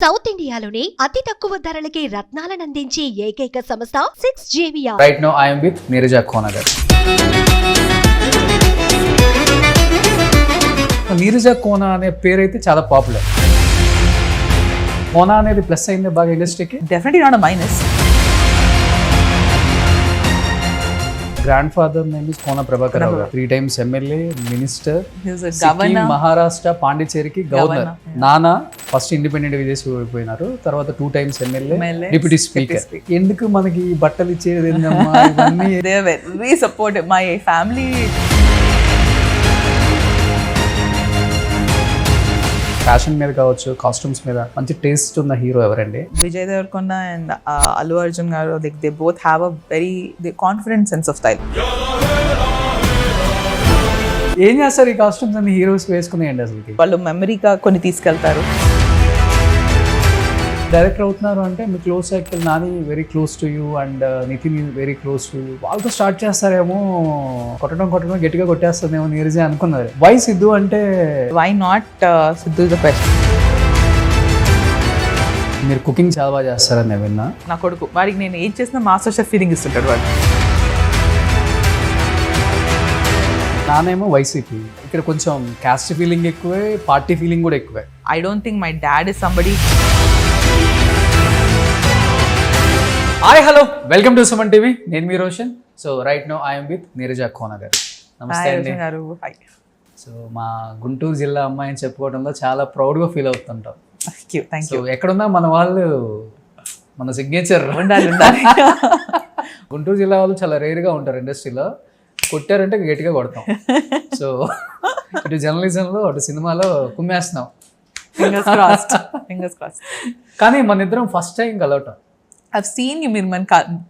South ఇండియాలోని అతి తక్కువ ధరలకి రత్నాలను అందించే ఏకైక సంస్థ 6JVR. Right now I am with Neeraja Kona garu. Neeraja Kona అనే పేరు అయితే చాలా పాపులర్. కోనా అనేది ప్లస్ అయింది బాగా ఇండస్ట్రీకి. Definitely not a minus. Grandfather name is Kona Prabhakar Rao గారు. 3 times ఎమ్మెల్యే, మినిస్టర్, మహారాష్ట్ర, పాండిచేరికి గవర్నర్. నాన్న ఫస్ట్ ఇండిపెండెంట్ విదేశీ ఓడిపోయినారు, తర్వాత 2 times ఎమ్మెల్యే, డిప్యూటీ స్పీకర్. ఎందుకు మనకి బట్టలు ఇచ్చేది ఏందమ్మా ఇవన్నీ? They are very supportive. My family. Fashion మీద కావచ్చు, కాస్ట్యూమ్స్ మీద మంచి టేస్ట్ ఉన్న హీరో ఎవరండి? Vijay Devarkonda and Allu Arjun garu, they both have a very confident sense of style. ఏం చేస్తారు ఈ కాస్ట్యూమ్స్ అన్ని హీరోస్ వేసుకునేయండి? అసలుకి వాళ్ళు మెమరీగా కొన్ని తీసుకెళ్తారు. డైరెక్టర్ అవుతున్నారు అంటే మీ close circle, Nani very close to you and Nithin very close to you, వాళ్ళతో స్టార్ట్ చేస్తారేమో, కొట్టడం గట్టిగా కొట్టేస్తుందేమో నీరజే అనుకున్నారు. వై సిద్ధు అంటే? Why not Sidhu is the best. మీరు కుకింగ్ చాలా బాగా చేస్తారని నేను విన్నా. నా కొడుకు వాడికి నేను ఏం చేసినా మాస్టర్ షెఫ్ ఫీలింగ్ ఇస్తుంటాడు వాడు. నానేమో వైసీపీ, ఇక్కడ కొంచెం క్యాస్ట్ ఫీలింగ్ ఎక్కువే, పార్టీ ఫీలింగ్ కూడా ఎక్కువే. I don't think my dad is somebody. Hi hello, welcome to Suman TV. నేను మీ Roshan. So right now I'm with Neeraja Kona గారు. నమస్తే అండి. సో మా గుంటూరు జిల్లా అమ్మాయి అని చెప్పుకోవడంలో చాలా ప్రౌడ్గా ఫీల్ అవుతుంటాం. సో ఎక్కడున్నా మన వాళ్ళు, మన సిగ్నేచర్ ఉండాలి. గుంటూరు జిల్లా వాళ్ళు చాలా రేర్గా ఉంటారు ఇండస్ట్రీలో. కొట్టారంటే గట్టిగా కొడతాం. సో ఇటు జర్నలిజంలో, అటు సినిమాలో కుమ్మేస్తున్నాం. కానీ మన ఇద్దరం ఫస్ట్ టైం కలవటం. I've seen you, మీరు మన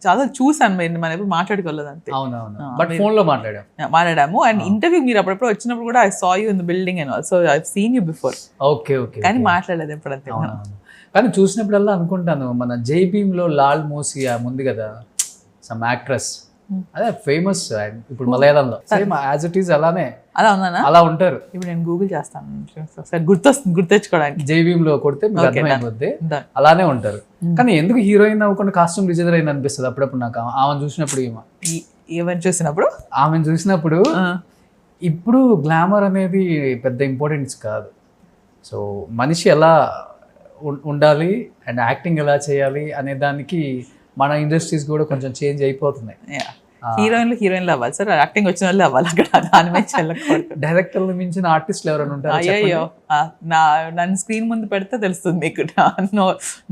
చాలా చూసాను, మీరు మనం ఎప్పుడు మాట్లాడుకోలేదు అంతే. అవునవును, బట్ ఫోన్లో మాట్లాడాము. అండ్ ఇంటర్వ్యూ మీరు అప్పుడప్పుడు వచ్చినప్పుడు కూడా I saw you in the building and also I seen you before. Okay okay. కానీ మాట్లాడలేదు ఎప్పుడంతే. కానీ చూసినప్పుడల్లా అనుకుంటాను, మన జై భీమ్లో లాల్ మోసియా ఉంది కదా, సమ్ యాక్ట్రెస్, అదే ఫేమస్ ఇప్పుడు మలయాళంలో, సేమ్ యాజ్ ఇట్ ఈస్ అలానే అలా ఉన్నానా? అలా ఉంటారు. ఇప్పుడు నేను గూగుల్ చేస్తాను గుర్తెచ్చుకోవడానికి. జై భీమ్లో కొడితే మీకు అర్థమైపోద్ది, అలానే ఉంటారు. కానీ ఎందుకు హీరోయిన్ అవ్వకుండా కాస్ట్యూమ్ డిజైనర్ అయింది అనిపిస్తుంది అప్పుడప్పుడు నాకు. ఆమెను చూసినప్పుడు, ఆమెను చూసినప్పుడు ఇప్పుడు గ్లామర్ అనేది పెద్ద ఇంపార్టెన్స్ కాదు. సో మనిషి ఎలా ఉండాలి అండ్ యాక్టింగ్ ఎలా చేయాలి అనే దానికి మన ఇండస్ట్రీస్ కూడా కొంచెం చేంజ్ అయిపోతున్నాయి. హీరోయిన్లు అవ్వాలి సార్, యాక్టింగ్ వచ్చిన వాళ్ళు అవ్వాలి. అక్కడ దాని మీద డైరెక్టర్లు మించిన ఆర్టిస్టులు ఎవరైనా ఉంటారు? అయ్యో, నన్ను స్క్రీన్ ముందు పెడితే తెలుస్తుంది మీకు.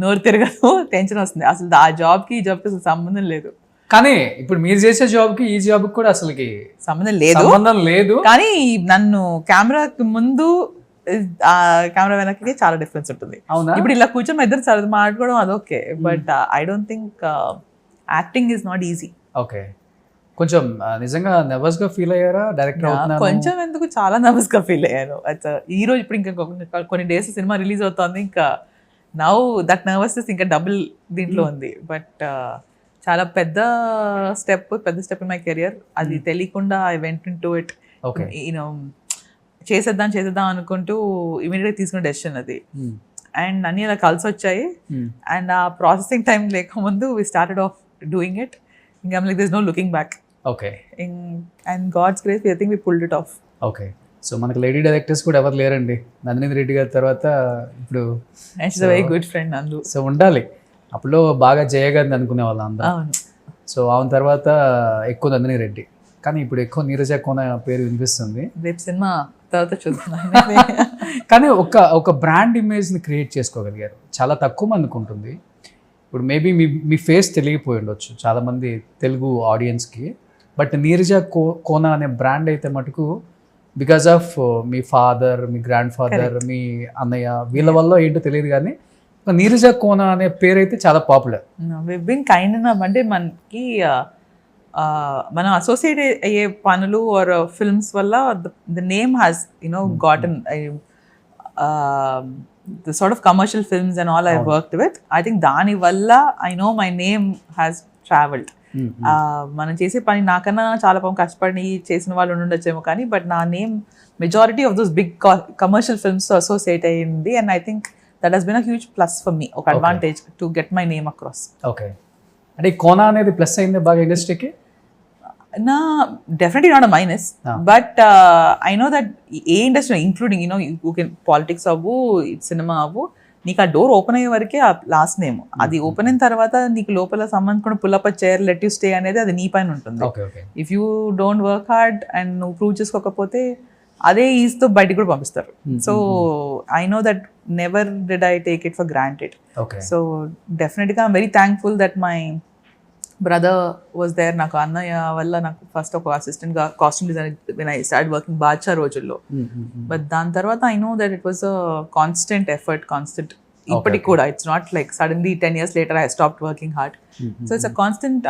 నోరు తిరగదు, టెన్షన్ వస్తుంది. అసలు ఆ జాబ్కి ఈ జాబ్కి అసలు సంబంధం లేదు. కానీ ఇప్పుడు మీరు చేసే జాబ్కి ఈ జాబ్కి కూడా అసలుకి సంబంధం లేదు. కానీ నన్ను కెమెరాకి ముందు, ఆ కెమెరా వెనక్కి చాలా డిఫరెన్స్ ఉంటుంది. ఇప్పుడు ఇలా కూర్చొని ఇద్దరు చాలా మాట్లాడుకోవడం అదొకే, but I don't think acting is not easy. Okay, కొంచెం నిజంగా నర్వస్ గా ఫీల్ అయ్యారా డైరెక్టర్ అవుతున్నా? కొంచెం ఎందుకు, చాలా నర్వస్ గా ఫీల్ అయ్యాను. ఈ రోజు ఇప్పుడు ఇంకా కొన్ని డేస్ సినిమా రిలీజ్ అవుతుంది, ఇంకా నౌ దట్ నర్వస్నెస్ ఇంకా డబుల్ దీంట్లో ఉంది. బట్ చాలా పెద్ద స్టెప్ ఇన్ మై కెరియర్. అది తెలియకుండా I went in to it. You know చేసేద్దాం అనుకుంటూ ఇమీడియట్గా తీసుకున్న డెసిషన్ అది. అండ్ అన్ని అలా కలిసి వచ్చాయి. అండ్ ఆ ప్రాసెసింగ్ టైం లేకముందు we started off doing it. ఇంకా like there is no looking back. Okay. And God's grace I think we pulled it off. Okay. So మనకి లేడీ డైరెక్టర్స్ కూడా ఎవరు లేరండి. నందిని రెడ్డి గారి తర్వాత ఇప్పుడు వెరీ గుడ్ ఫ్రెండ్ అందు. సో ఉండాలి. అప్పుడు బాగా జయగారిని అనుకునే వాళ్ళు అందరూ. సో ఆమె తర్వాత ఎక్కువ నందిని రెడ్డి, కానీ ఇప్పుడు ఎక్కువ నీరజా కోన పేరు వినిపిస్తుంది. రేపు సినిమా తర్వాత చూస్తున్నాను. కానీ ఒక బ్రాండ్ ఇమేజ్ని క్రియేట్ చేసుకోగలిగారు. చాలా తక్కువ మందికి ఉంటుంది. ఇప్పుడు మేబీ మీ ఫేస్ తెలియపోయి ఉండొచ్చు చాలామంది తెలుగు ఆడియన్స్కి, బట్ నీరజా కోన అనే బ్రాండ్ అయితే మటుకు బికాజ్ ఆఫ్ మీ ఫాదర్, మీ గ్రాండ్ ఫాదర్, మీ అన్నయ్య, వీళ్ళ వల్ల ఏంటో తెలియదు, కానీ నీరజా కోన అనే పేరు అయితే చాలా పాపులర్. అంటే మనకి మనం అసోసియేట్ అయ్యే పనులు ఆర్ ఫిల్మ్స్ వల్ల the name has గాటన్ the sort of commercial films and all I worked with. I think దాని వల్ల I know my name has traveled. మనం చేసే పని నాకన్నా చాలా కష్టపడి చేసిన వాళ్ళు ఉండొచ్చేమో, కానీ బట్ నా name majority of those big commercial films associate అయ్యింది. And I think that has been a huge plus for me, ఒక advantage to get my name across. Okay, అంటే ఈ కోనా అనేది ప్లస్ అయింది బాగా ఇండస్ట్రీకి? నా definitely not a minus, but I know that ఏ industry including you can politics అవ్వు, సినిమా అవ్వు, నీకు ఆ డోర్ ఓపెన్ అయ్యే వరకే ఆ లాస్ట్ నేమ్. అది ఓపెన్ అయిన తర్వాత నీకు లోపల సంబంధించిన pull up a chair let you stay అనేది అది నీ పైన ఉంటుంది. If you don't work hard and నువ్వు ప్రూవ్ చేసుకోకపోతే అదే ఈజ్తో బయటికి కూడా పంపిస్తారు. So I know that never did I take it for granted. So డెఫినెట్గా I'm very thankful that my brother was there. నాకు అన్నయ్య వల్ల నాకు ఫస్ట్ ఒక అసిస్టెంట్గా costume design when I start working Baadshah రోజుల్లో. బట్ దాని తర్వాత I know that it was a constant effort, constant. ఇప్పటికి కూడా it's not like suddenly 10 years later I stopped working hard. So it's a constant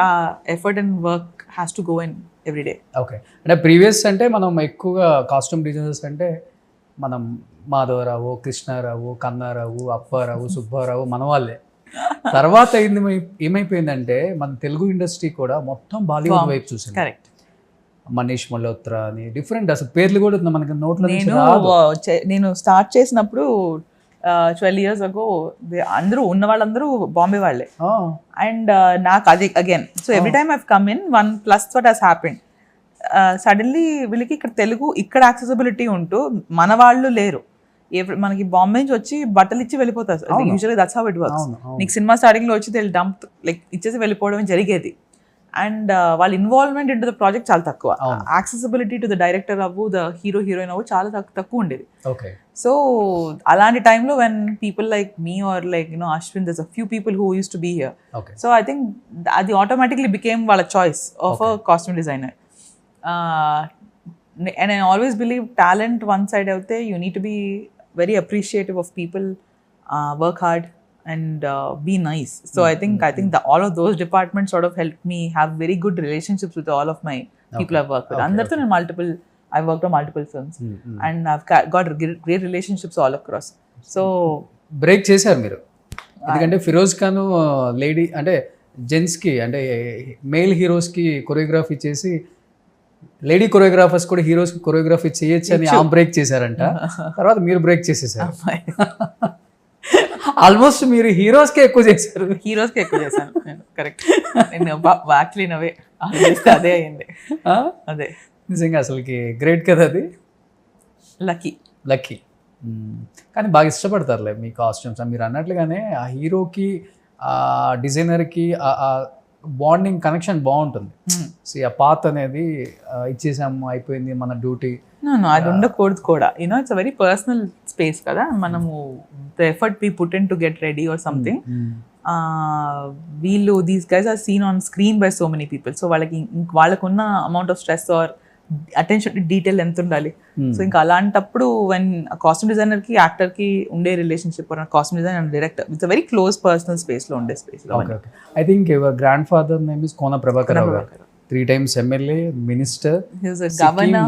effort and work has to go in every day. Okay, అంటే previous అంటే మనం ఎక్కువగా costume designers అంటే మనం మాధవరావు, కృష్ణారావు, కన్నారావు, అప్పారావు, సుబ్బారావు మన వాళ్ళే. తర్వాత ఏమైపోయిందంటే మన తెలుగు ఇండస్ట్రీ కూడా మొత్తం బాలీవుడ్ వైపు చూసింది. కరెక్ట్. మనీష్ మల్హోత్రా అని డిఫరెంట్ అసలు పేర్లు కూడా మనకి నోట్లో నేను స్టార్ట్ చేసినప్పుడు 12 years ago అందరూ ఉన్న వాళ్ళందరూ బాంబే వాళ్ళే. అండ్ నాకు అది again, so every time I've come in one plus what has happened, suddenly వీళ్ళకి ఇక్కడ తెలుగు ఇక్కడ యాక్సెసిబిలిటీ ఉంటూ మన వాళ్ళు లేరు. మనకి బాంబే నుంచి వచ్చి బట్టలు ఇచ్చి వెళ్ళిపోతారు. Usually that's how it works. నీకు సినిమా స్టార్టింగ్ లో వచ్చి తెలు డంప్ లైక్ ఇచ్చేసి వెళ్ళిపోవడం జరిగేది. అండ్ వాళ్ళ involvement in to the project చాలా తక్కువ. యాక్సెసిబిలిటీ టు ద డైరెక్టర్ అవ్వు, ద హీరో హీరోయిన్ అవ్వు చాలా తక్కువ ఉండేది. సో అలాంటి టైంలో when people like me or like Ashwin, there's a few people who used to be here. So I think అది ఆటోమేటిక్లీ బికేమ్ వాళ్ళ choice of a costume designer. And I always believe talent one side అయితే you need to be very appreciative of people, work hard and be nice. So I think all of those departments sort of helped me have very good relationships with all of my people I've worked with. Andartho I've worked on multiple films and I've got great relationships all across. So break చేశారు మీరు, ఎందుకంటే Firoz Khan lady అంటే జెంట్స్కి అంటే male హీరోస్కి choreography చేసి lady choreographers కూడా heroes choreography చేయొచ్చు అని ఆ బ్రేక్ చేశారంట. తర్వాత మీరు బ్రేక్ చేసేసారు. ఆల్మోస్ట్ మీరు హీరోస్కే ఎక్కువ చేశారు. హీరోస్కే ఎక్కువ చేశాను నేను. కరెక్ట్. నేను యాక్చువల్లీ నవే అదే అయింది. అదే నిజంగా అసలుకి గ్రేట్ కదా అది. లక్కీ. కానీ బాగా ఇష్టపడతారులే మీ కాస్ట్యూమ్స్. మీరు అన్నట్లుగానే ఆ హీరోకి ఆ డిజైనర్కి బాండింగ్ కనెక్షన్ బాగుంటుంది. ఆ పాత్ అనేది ఇచ్చేసాము అయిపోయింది మన డ్యూటీ. అది ఉండకూడదు కూడా. It's a very personal space కదా. మనము the effort we put in to get ready or something. వీళ్ళు these guys are seen on screen by so many people. So వాళ్ళకున్న amount of stress or attention detail ఎంత ఉండాలి. So ఇంకా అలాంటప్పుడు when costume designer కి actor కి ఉండే relationship, costume designer and director, it's very close personal space లో ఉండే space. I think your grandfather name is Kona Prabhakar Rao గారు. 3 times ఎమ్మెల్యే, మినిస్టర్,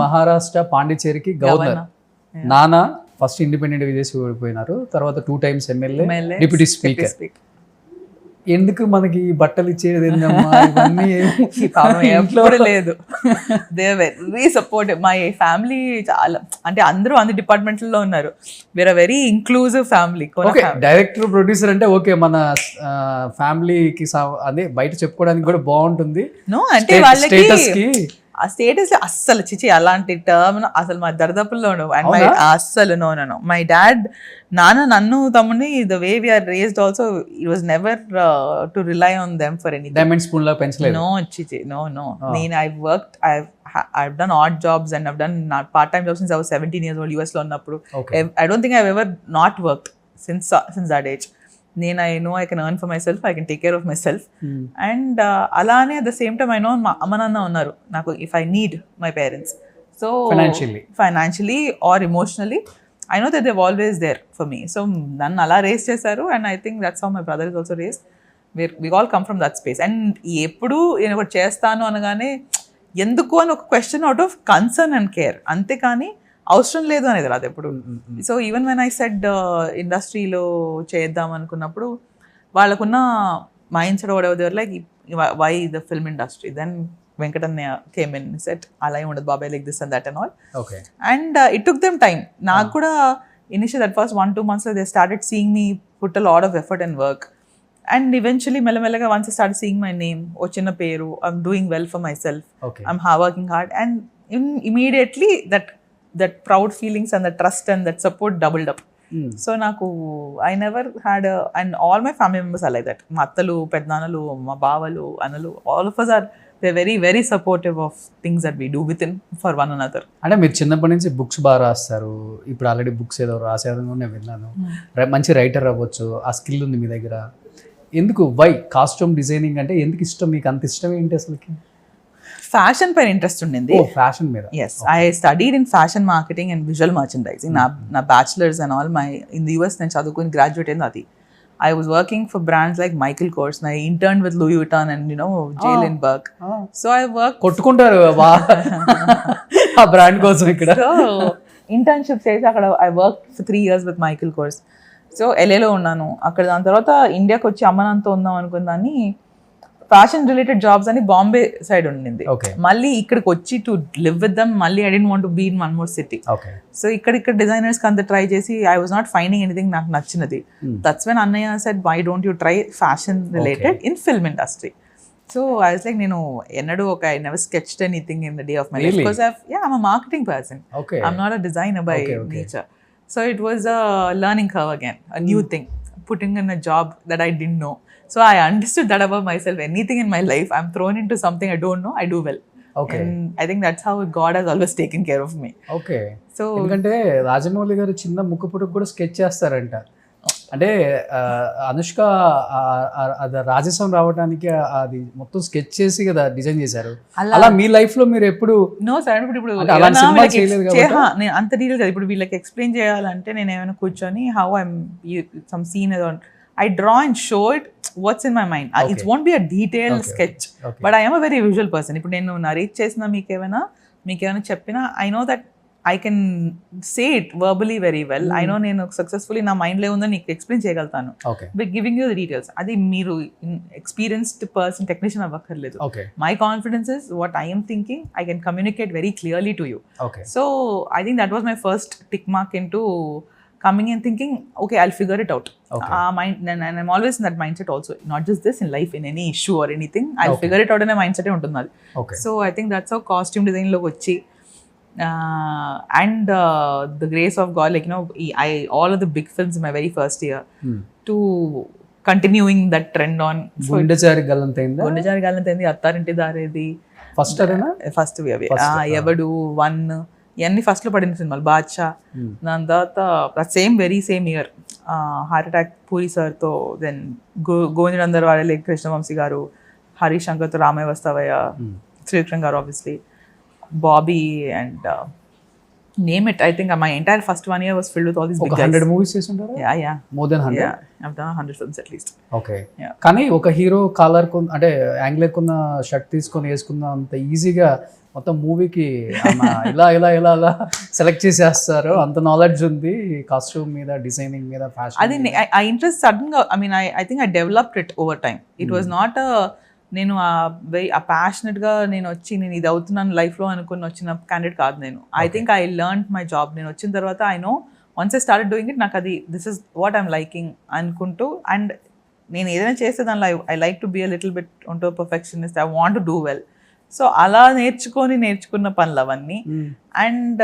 మహారాష్ట్ర, పాండిచేరికి గవర్నర్. నానా ఫస్ట్ ఇండిపెండెంట్ చేసి ఓడిపోయినారు. తర్వాత 2 times ఎమ్మెల్యే, డిప్యూటీ స్పీకర్. ఎందుకు మనకి బట్టలు ఇచ్చేది ఏందమ్మా ఇవన్నీ ఎప్పుడు లేదు. They very supportive. My family చాలా, అంటే అందరూ అన్ని డిపార్ట్మెంట్లలో ఉన్నారు. We are very inclusive family. Director, producer అంటే ఓకే, మన ఫ్యామిలీకి అదే బయట చెప్పుకోవడానికి కూడా బాగుంటుంది. నో అంటే వాళ్ళకి ఆ స్టేటస్ అస్సలు చిచి అలాంటి టర్మ్ అసలు మా దరిదాపుల్లో ఉండవు. అండ్ మై అస్సలు నో. మై డాడ్, నాన్న నన్ను తమ్ముని the way we're raised also it was never to rely on them for any diamond spoon లా పెంచలేదు. నో చిచి నో. నేను I've done odd jobs and I've done part time jobs since I was 17 years old. US లో ఉన్నప్పుడు I don't think I've ever not worked since that age. నేను I know I can earn for myself, I can take care of myself. And అలానే at the same time I know మా అమ్మ నాన్న ఉన్నారు నాకు if I need my parents. So financially or emotionally I know that they're always there for me. So నన్ను అలా race చేశారు. And I think that's how my brother is also raised. We all come from that space. And ఎప్పుడు నేను ఒకటి చేస్తాను అనగానే ఎందుకు అని ఒక question out of concern and care, అంతేకాని అవసరం లేదు అనేది రాదు ఎప్పుడు. So even when I said ఇండస్ట్రీలో చేద్దాం అనుకున్నప్పుడు వాళ్ళకున్న మైండ్ సెట్ ఎవరు like why the film industry. Then వెంకటన్నయ్య కేమ్ ఇన్ సెట్ అలా ఉండదు బాబాయ్ like this and that and all. And it took them time. నాకు కూడా initially that first 1-2 months they started seeing me put a lot of effort and work. And eventually, మెల్లమెల్లగా once I started seeing my name, వచ్చిన పేరు, I'm doing well for myself, Okay. I'm working hard, and immediately that proud feelings and the trust and that support doubled up. So నాకు I never had and all my family members are like that. మా అత్తలు, పెద్దనాన్నలు, మా బావలు, అన్నలు, all of us are, they're very very supportive of things that we do within for one another. అంటే మీరు చిన్నప్పటి నుంచి books బాగా రాస్తారు, ఇప్పుడు ఆల్రెడీ బుక్స్ ఏదో రాసేదని నేను విన్నాను. మంచి రైటర్ అవ్వచ్చు, ఆ స్కిల్ ఉంది మీ దగ్గర. ఎందుకు వై కాస్ట్యూమ్ డిజైనింగ్ అంటే ఎందుకు ఇష్టం మీకు? అంత ఇష్టం ఏంటి అసలుకి? ఫ్యాషన్ పైన ఇంట్రెస్ట్ ఉండింది. ఫ్యాషన్ మీద? Yes, I studied in fashion marketing and visual merchandising. నా bachelor's and all my in the US నేను చదువుకుని గ్రాడ్యుయేట్ అయింది అది. I was working for brands like Michael Kors. I interned with Louis Vuitton and J. Lindbergh. So I worked. కొట్టుకుంటారు ఆ brand కోసం ఇక్కడ. So internships చేసి అక్కడ I worked for 3 years with Michael Kors. So LAలో ఉన్నాను. అక్కడ దాని తర్వాత ఇండియాకి వచ్చి అమ్మనంతో ఉందాం అనుకున్నాను. ఫ్యాషన్ రిలేటెడ్ జాబ్స్ అని బాంబే సైడ్ ఉండింది. మళ్ళీ ఇక్కడికి వచ్చి టు లివ్ విత్ దమ్, మళ్ళీ I didn't want to be in one more city. So ఇక్కడ డిజైనర్స్ అంత ట్రై చేసి I was not finding anything నాకు నచ్చినది. దట్స్ వెన్ అన్నయ్య said why don't you try fashion related in film industry. So I was like నేను ఎన్నడూ I never sketched anything in the day of my life because I'm a marketing person. I'm not a designer by nature. So it was a learning curve again, a new thing, putting in a job that I didn't know. So I understood that about myself. Anything in my life, I'm thrown into something I don't know, I do well. Okay. And I think that's how God has always taken care of me. Okay. So ఎందుకంటే రాజమౌళి గారు చిన్న ముక్కుపుటకు కూడా sketch చేస్తారంట. అంటే అనుష్క అది రాజసం రావడానికి అది మొత్తం స్కెచ్ చేసి కదా డిజైన్ చేశారు. అలా మీ లైఫ్ లో మీరు ఎప్పుడు? నో సార్, ఇప్పుడు నేను అంత డీటెయిల్ కదా ఇప్పుడు వీళ్ళకి ఎక్స్ప్లెయిన్ చేయాలంటే నేను ఏమైనా కూర్చొని how I'm some seen I draw and show it what's in my mind. It won't be a detailed sketch, but I am a very visual person. ఇప్పుడు నేను నరేట్ చేసిన మీకేమైనా చెప్పినా I know that I can say it verbally very well. I know నేను successfully నా మైండ్లో ఉందని నీకు ఎక్స్ప్లెయిన్ చేయగలుగుతాను. But giving you the details, అది మీరు ఎక్స్పీరియన్స్డ్ పర్సన్, టెక్నీషియన్ అవ్వక్కర్లేదు. My confidence is what I am thinking, I can communicate very clearly to you. So I think that was my first tick mark into coming and thinking, okay, I'll figure it out. And I'm always in that mindset also, not just this, in life, in any issue or anything, I'll figure it out in a mindset untunnadi. So I think that's how costume design lo vachi. And the grace of God, like all of the big films in my very first year to continuing that trend on. గుండెజారి Gallanthaindi, Attarinti Daredi first అదేనా? First అవి ఎవడు 1 ఇవన్నీ ఫస్ట్లో పడిన సినిమాలు. బాద్షా, దాని తర్వాత same year heart attack puri సార్తో, దెన్ గోవిందరందర్ వాడలే కృష్ణవంశీ గారు, హరీష్ శంకర్తో రామయ్య వస్తావయ్య, శ్రీవిక్రమ్ గారు obviously, Bobby and name it. I think my entire first 1 year was filled with all these big guys. 100 movies చేస్తుంటారా? Yeah. More than 100? Yeah, I've done 100 films at least. Okay. కానీ ఒక hero caller అంటే angler కొన్న shirt తీసుకొని వేసుకున్న అంత ఈజీగా మొత్తం మూవీకి ఇలా సెలెక్ట్ చేసేస్తారు, అంత నాలెడ్జ్ ఉంది కాస్ట్యూమ్ మీద, డిజైనింగ్ మీద, ఫ్యాషన్. అది ఆ ఇంట్రెస్ట్ సడన్ గా I think I developed it over time. It was not నేను ప్యాషనెట్ గా నేను ఇది అవుతున్నాను లైఫ్ లో అనుకుని వచ్చిన క్యాండిడేట్ కాదు నేను. I think I learned my job. నేను వచ్చిన తర్వాత I know once I started doing it, నాకు అది this is what I'm liking అనుకుంటూ, అండ్ నేను ఏదైనా చేస్తే దానిలో I like to be a little bit onto a perfectionist. I want to do well. So అలా నేర్చుకున్న పనులు అవన్నీ. అండ్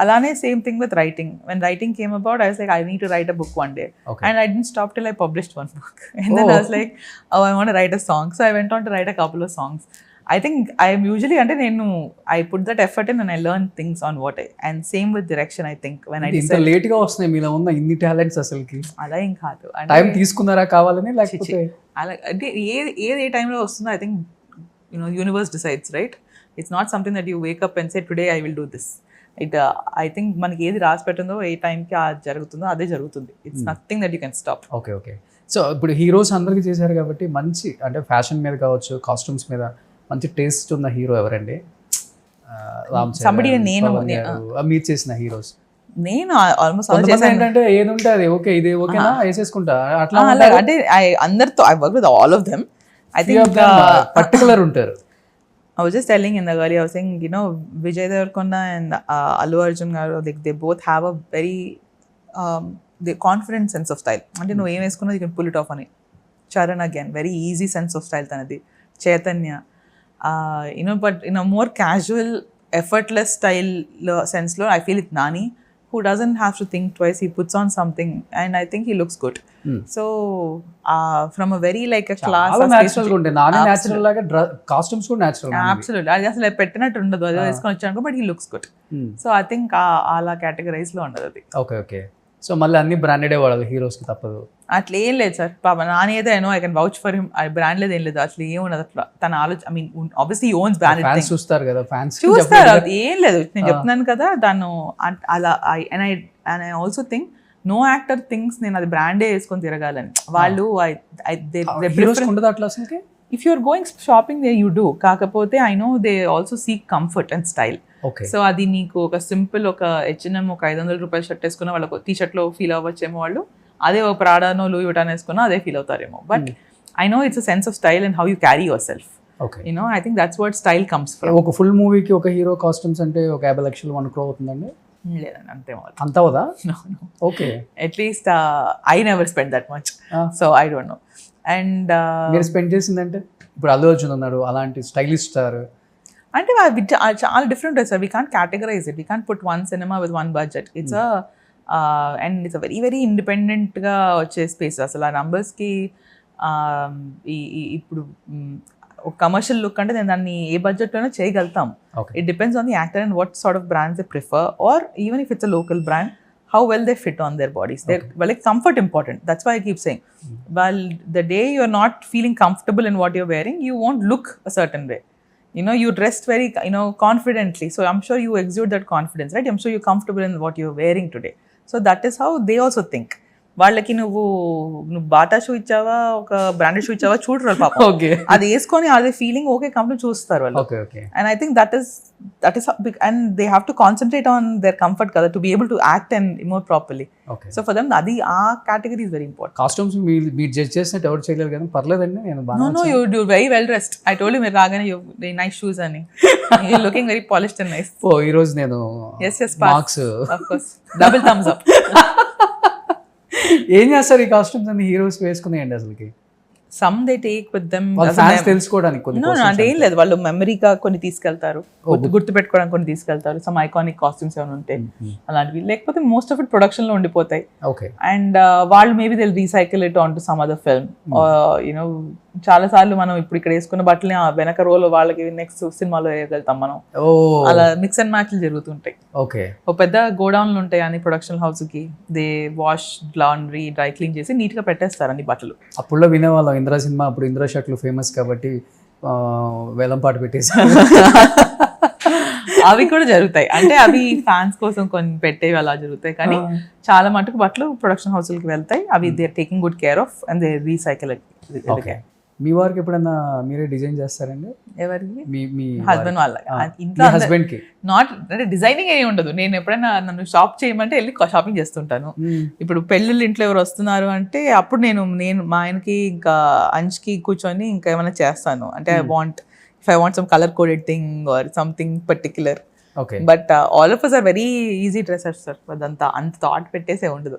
అలానే same thing with writing. When writing came about I was like, I need to write a book one day. And I didn't stop till I published one book. And then I was like, oh, I want to write a song. So I went on to write a couple of songs. I think I am usually I put that effort in and I learn things on what and same with direction. I think when I decided late గా వస్తున్నాయి మీలో ఉన్న ఇన్ని talents అసలుకి. అలా ఏం కాదు, time తీసుకున్నారా కావాలని, లేకపోతే అలా అంటే ఏ టైంలో వస్తుందో I think universe decides, right? It's not something that you wake up and say today I will do this. I think మనకి ఏది రాసి పెట్టిందో ఏ టైంకి జరుగుతుందో అదే జరుగుతుంది. It's nothing that you can stop. Okay. So ఇప్పుడు హీరోస్ అందరికీ చేశారు కాబట్టి మంచి అంటే ఫ్యాషన్ మీద కావచ్చు, కాస్ట్యూమ్స్ మీద మంచి టేస్ట్ ఉన్న హీరో ఎవరండి? మీరు చేసిన హీరోస్? నేను ఆల్మోస్ట్ ఏంటంటే ఏది ఉంటే అది ఓకే, ఇది ఓకేనా వేసేసుకుంటా అట్లా. అంటే అందరితో I work with all of them. I think particular ఉంటారు. I was just telling in the earlier, I was saying, Vijay Devarkonda and Allu Arjun garu, they both have a very the confident sense of style. అంటే నువ్వు ఏం వేసుకున్నా you can pull it off అని. Charan again very easy sense of style తనది. Chaitanya but in a more casual effortless style సెన్స్లో I feel it Nani, who doesn't have to think twice, he puts on something and I think he looks good. So from a very like a class natural గా ఉండే Nani natural లాగా costumes కూడా natural absolutely అది అసలు పెట్టినట్టు ఉండదు, అది వేసుకొని వచ్చాను, but he looks good. So I think అలా కేటగరైజ్ లో ఉండదు అది. ఓకే సో మళ్ళీ అన్ని బ్రాండెడే వాడాలి హీరోస్ కి, తప్పదు అట్లా ఏం లేదు సార్. పాప నాని అయితే I can vouch for him. Brand లేదు ఏం లేదు, అట్లా ఏం ఉండదు. అట్లా తన ఆలోచన, I mean obviously he ones branded things. చూస్తారు కదా ఫ్యాన్స్, చూస్తారు, అది ఏం లేదు. నేను చెప్తున్నాను కదా దాన్ని అలా. And I also think no actor things నేను అది బ్రాండే వేసుకొని తిరగాలని. వాళ్ళు ఉండదు అట్లా అసలుకి. If you're going shopping they you do, కాకపోతే I know they also seek comfort and style. So అది నీకు ఒక సింపుల్ ఒక H&M ఒక 500 రూపాయల షర్ట్ వేసుకున్న వాళ్ళకు టీ షర్ట్లో ఫీల్ అవ్వచ్చేమో వాళ్ళు, అదే ఒక ప్రాడానో లూయి విటాన్ వేసుకున్నా అదే ఫీల్ అవుతారేమో. But I know it's a sense of style and how you carry yourself. I think that's what style comes from. ఒక ఫుల్ మూవీకి ఒక హీరో కాస్ట్యూమ్స్ అంటే ఒక 50 లక్షలు 1 crore అవుతుందండి? లేదండి, అంతే అంత అవుదా? Okay, at least I never spend that much, so I don't know. And మీరు స్పెండ్ చేసిందంటే ఇప్పుడు అల్లు అర్జున్ ఉన్నాడు, అలాంటి స్టైలిష్ స్టార్ అంటే చాలా different sir. We can't categorise it. We can't put one సినిమా with one budget. It's and it's very very ఇండిపెండెంట్గా వచ్చే స్పేస్. అసలు ఆ నంబర్స్కి ఇప్పుడు ఒక కమర్షియల్ లుక్ అంటే నేను దాన్ని ఏ బడ్జెట్లోనే చేయగలుగుతాం. It depends on the actor and what sort of brands they prefer, or even if it's a local brand, how well they fit on their bodies. Like comfort important. That's why I keep saying, well, the day you are not feeling comfortable in what you're wearing, you won't look a certain way. You dressed very, confidently. So I'm sure you exude that confidence, right? I'm sure you're comfortable in what you're wearing today. So that is how they also think. వాళ్ళకి నువ్వు Bata shoe ఇచ్చావా, ఒక branded shoe ఇచ్చావా చూడరు పాపం. అది వేసుకొని అదే ఫీలింగ్ ఓకే కంప్లీట్ చూస్తారు వాళ్ళు. And I think that is and they have to concentrate on their comfort కదా, to be able to act and more properly. So for them అది ఆ category is very important. Costumes మీరు judge చేసినట్టు ఎవరు చేయలేరు కదా, పర్లేదండి. నేను no you very well dressed. I told you మీరు రాగానే యూ నైస్ షూస్ అని, you looking very polished and nice. ఓ ఈ రోజు నేను marks of course double thumbs up. ఏం చేస్తారు ఈ కాస్ట్యూమ్స్ అన్ని హీరోస్ వేసుకున్నాయండి అసలుకి? Some they take with them తెలుసుకోవడానికి. అంటే ఏం లేదు, వాళ్ళు మెమరీగా కొన్ని తీసుకెళ్తారు, గుర్తు పెట్టుకోవడానికి కొన్ని తీసుకెళ్తారు. సమ్ ఐకానిక్ కాస్ట్యూమ్స్ ఏమైనా ఉంటాయి అలాంటివి, లేకపోతే మోస్ట్ ఆఫ్ ఇట్ ప్రొడక్షన్ లో ఉండిపోతాయి. అండ్ వాళ్ళు maybe they recycle it on to some other film. చాలా సార్లు మనం ఇప్పుడు ఇక్కడ వేసుకున్న బట్టలని వెనక రోల్ వాళ్ళకి నెక్స్ట్ సినిమాలో వేయగలుగుతాం మనం. అలా మిక్స్ అండ్ మ్యాచ్లు జరుగుతుంటాయి. ఒక పెద్ద గోడౌన్లు ఉంటాయి అన్ని ప్రొడక్షన్ హౌస్ కి. They wash, laundry, dry clean చేసి నీట్ గా పెట్టేస్తారు అన్ని బట్టలు. అప్పుడు వినేవాళ్ళం ఇంద్ర సినిమా, అప్పుడు ఇంద్ర షర్ట్లు ఫేమస్ కాబట్టి వేలం పాటు పెట్టేసారు. అవి కూడా జరుగుతాయి, అంటే అవి ఫ్యాన్స్ కోసం కొన్ని పెట్టేవి అలా జరుగుతాయి. కానీ చాలా మటుకు బట్టలు ప్రొడక్షన్ హౌస్లకి వెళ్తాయి. అవి they are taking good care of and they recycle. మీ వారికి ఎప్పుడైనా మీరే డిజైన్ చేస్తారండి? ఎవరికి? మీ హస్బెండ్ వాళ్ళ ఇంట్లో. హస్బెండ్ కి నాట్ అంటే డిజైనింగ్ ఏమి ఉండదు. నేను ఎప్పుడైనా నన్ను షాప్ చేయమంటే వెళ్ళి షాపింగ్ చేస్తుంటాను. ఇప్పుడు పెళ్ళిళ్ళు ఇంట్లో ఎవరు వస్తున్నారు అంటే అప్పుడు నేను మా ఆయనకి ఇంకా అంచుకి కూర్చొని ఇంకా ఏమైనా చేస్తాను. అంటే I want some color coded thing or something particular. But all of us are very easy dressers sir. అదంతా అంత థాట్ పెట్టేసే ఉండదు.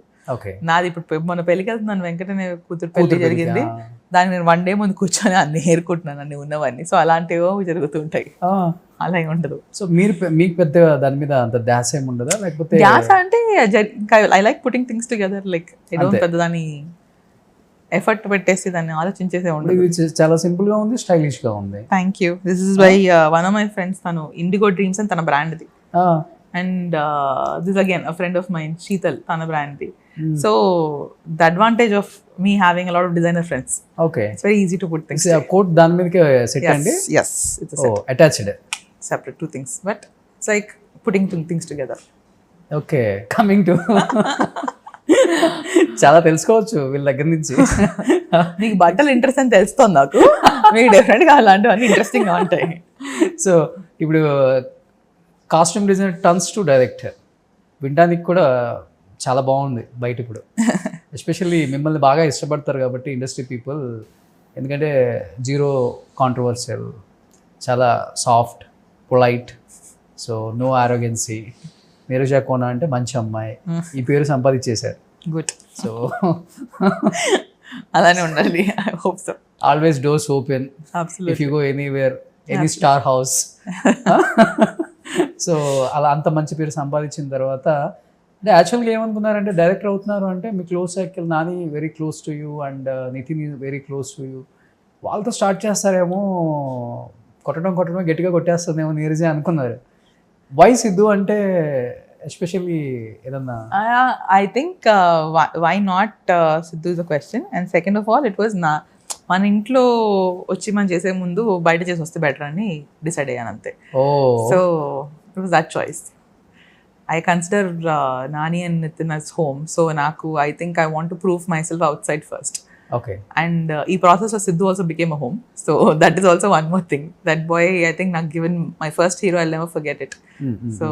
నాది ఇప్పుడు మన పెళ్ళికి వెళ్తున్నాను, వెంకటనే కూతురు పెళ్లి జరిగింది. దానికి నేను 1 day ముందు కూర్చొని అన్ని ఏరుకుంటున్నాను అన్ని ఉన్నవన్నీ. సో అలాంటివో జరుగుతుంటాయి, అలా ఏమి ఉండదు. సో మీకు పెద్ద దాని మీద అంత ధ్యాస ఏమి ఉండదా? లేకపోతే ధ్యాస అంటే I like putting things together. Like I don't పెద్ద దాన్ని ఎఫర్ట్ పెట్టేసి దాన్ని ఆలోచించేసే ఉండదు. చాలా సింపుల్ గా ఉంది, స్టైలిష్ గా ఉంది. Thank you. This is by one of my friends. తను ఇండిగో డ్రీమ్స్ అని తన బ్రాండ్ ది. And this again a friend of mine, Sheetal, తన బ్రాండ్ ది. So the advantage of me having a lot of designer friends. It's very easy to put things. Coat దాని మీదకి set అండి? yes it's a set. Attached, separate two things, but it's like putting two things together. Okay, coming to చాలా తెలుసుకోవచ్చు వీళ్ళ దగ్గర నుంచి. నీకు బట్టలు ఇంట్రెస్ట్ అని తెలుస్తుంది నాకు. మీకు డెఫినెట్గా అలాంటివన్నీ ఇంట్రెస్టింగ్గా ఉంటాయి. సో ఇప్పుడు costume designer turns to director వినడానికి కూడా చాలా బాగుంది బయట ఇప్పుడు. ఎస్పెషల్లీ మిమ్మల్ని బాగా ఇష్టపడతారు కాబట్టి ఇండస్ట్రీ పీపుల్, ఎందుకంటే జీరో కాంట్రవర్షియల్, చాలా soft, polite, so no arrogancy, Neeraja Kona అంటే మంచి అమ్మాయి, ఈ పేరు సంపాదించేశారు. గుడ్. సో అలానే ఉండాలి. I hope so. Always doors open if you go anywhere, any star house. So అలా అంత మంచి పేరు సంపాదించిన తర్వాత అంటే యాక్చువల్గా ఏమనుకున్నారంటే డైరెక్టర్ అవుతున్నారు అంటే మీ close circle, Nani very close to you and Nitin is very close to you, వాళ్ళతో స్టార్ట్ చేస్తారేమో, కొట్టడం గట్టిగా కొట్టేస్తుందేమో నీరజే అనుకున్నారు. వై సిద్ధు అంటే ఎస్పెషల్లీ ఏదన్నా? I think why not Sidhu is the question, and second of all it was మన ఇంట్లో వచ్చి మనం చేసే ముందు బయట చేసి వస్తే బెటర్ అని డిసైడ్ అయ్యాను అంతే. So it was that choice. I consider Nani and Nitin as home, so నాకు I think I want to prove myself outside first. Okay. And ఈ ప్రాసెస్ లో Siddhu also became a home, so that is also one more thing. That boy I think నాకు given my first hero, I never forget it. So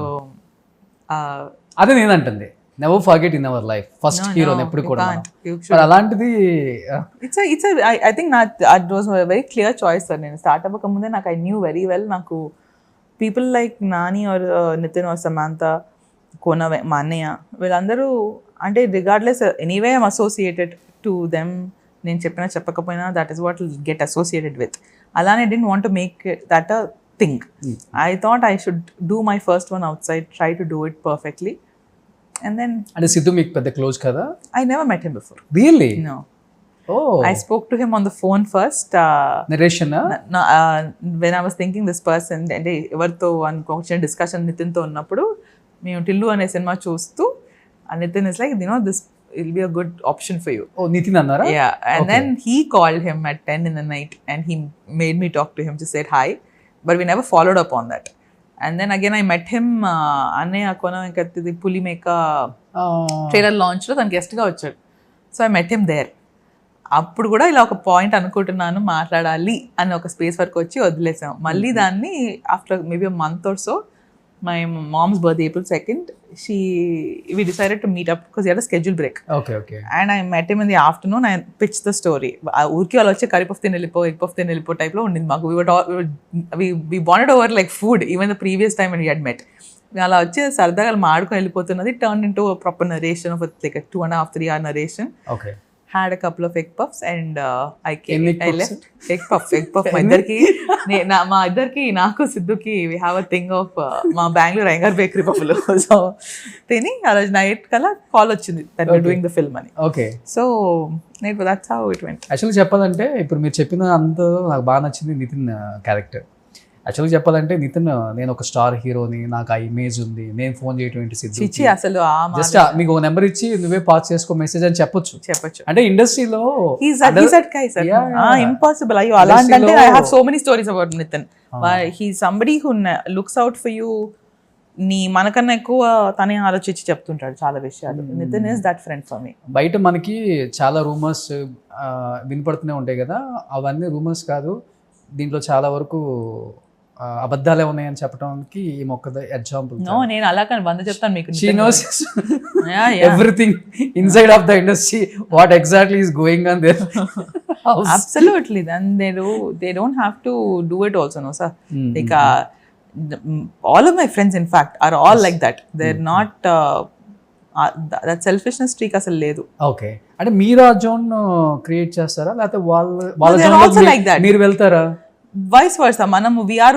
అదే నేనంటుంది, never forget in our life first hero ఎప్పుడు కూడా. అలాంటిది I think it was very clear choice sir. నేను start అవ్వక ముందే నాకు ఐ న్యూ వెరీ వెల్, నాకు people like Nani or Nitin or Samantha, Kona, మా అన్నయ్య, వీళ్ళందరూ అంటే regardless anyway I'm associated to them. నేను చెప్పినా చెప్పకపోయినా that is what will get associated with. అలానే didn't want to make that a thing. I thought I should do my first one outside, try to do it perfectly. And then అంటే సిద్ధు మీకు పెద్ద close కదా? I never met him before. Really? No. Oh. I spoke to him on the phone first. Narration? When I was thinking this person, అంటే ఎవరితో అనుకోవచ్చిన discussion నితిన్తో ఉన్నప్పుడు మేము టిల్లు అనే సినిమా చూస్తూ, Nithin is like this will be a good option for you. Oh, Nithin అన్నారా? Yeah. And then he called him at 10 in the night and he made me talk to him to say hi, but we never followed up on that. And then again I met him Neeraja Kona ఇంకది పులిమేక trailer launch లో తను guest గా వచ్చాడు. So I met him there. అప్పుడు కూడా ఇలా ఒక point అనుకుంటున్నాను మాట్లాడాలి అని ఒక స్పేస్ వరకు వచ్చి వదిలేసాం. మళ్ళీ దాన్ని after maybe a month or so, my mom's birthday April 2nd, we decided to meet up because he had a schedule break. Okay. And I met him in the afternoon. I pitched the story. ఊరికి వాళ్ళు వచ్చి curry puff తినెళ్ళిపో, egg puff తినెళ్ళిపో type లో ఉండింది మాకు. we bonded over like food even the previous time when we had met. అలా వచ్చి సరదాగా మాడుకొని వెళ్ళిపోతున్నది turned into a proper narration of like a 2.5-3 hour narration. Okay. Had a couple of egg puffs and I left. Egg puff మా ఇద్దరికి నాకు సిద్ధుకి we have a thing of మా Bengaluru Iyengar bakery పఫ్లు. So తిని ఆ రోజు నైట్ కల్లా కాల్ వచ్చింది that we're doing the film అని. Okay. So that's how it went. యాక్చువల్గా చెప్పాలంటే ఇప్పుడు మీరు చెప్పిన అంత నాకు బాగా నచ్చింది నితిన్ క్యారెక్టర్. యాక్చువల్గా చెప్పాలంటే నితిన్, నేను ఒక స్టార్ హీరోని, నాకు ఆ ఇమేజ్ ఉంది, నేను ఫోన్ చేయటువంటి సిద్ధు చిచి అసలు జస్ట్ మీకు ఒక నెంబర్ ఇచ్చి నువ్వే పాస్ చేసుకో మెసేజ్ అని చెప్పొచ్చు. అంటే ఇండస్ట్రీలో ఇంపాసిబుల్. అయ్యో అలాంటి I have so many stories about Nithin. He somebody who looks out for you. మనకన్నా ఎక్కువ తనే ఆలోచించి చెప్తుంటాడు చాలా విషయాలు. Nithin is that friend for me. బయట మనకి చాలా రూమర్స్ వినపడుతూనే ఉంటాయి కదా, అవన్నీ రూమర్స్ కాదు, దీంట్లో చాలా వరకు అబద్ధాలే ఉన్నాయని చెప్పడానికి ఈ మొక్క ఎగ్జాంపుల్. నేను అలా కానీ వంద చెప్తాను మీకు. She knows everything inside of the industry, what exactly is going on there. Absolutely. Then they don't have to do it also, no sir. Like all of my friends in fact are all like that. They're not that selfishness streak అసలు లేదు. Okay. అంటే మీరు ఆ zone create చేస్తారా లేకపోతే వాళ్ళ zone మీరు వెళ్తారా? Vice versa. మనం we are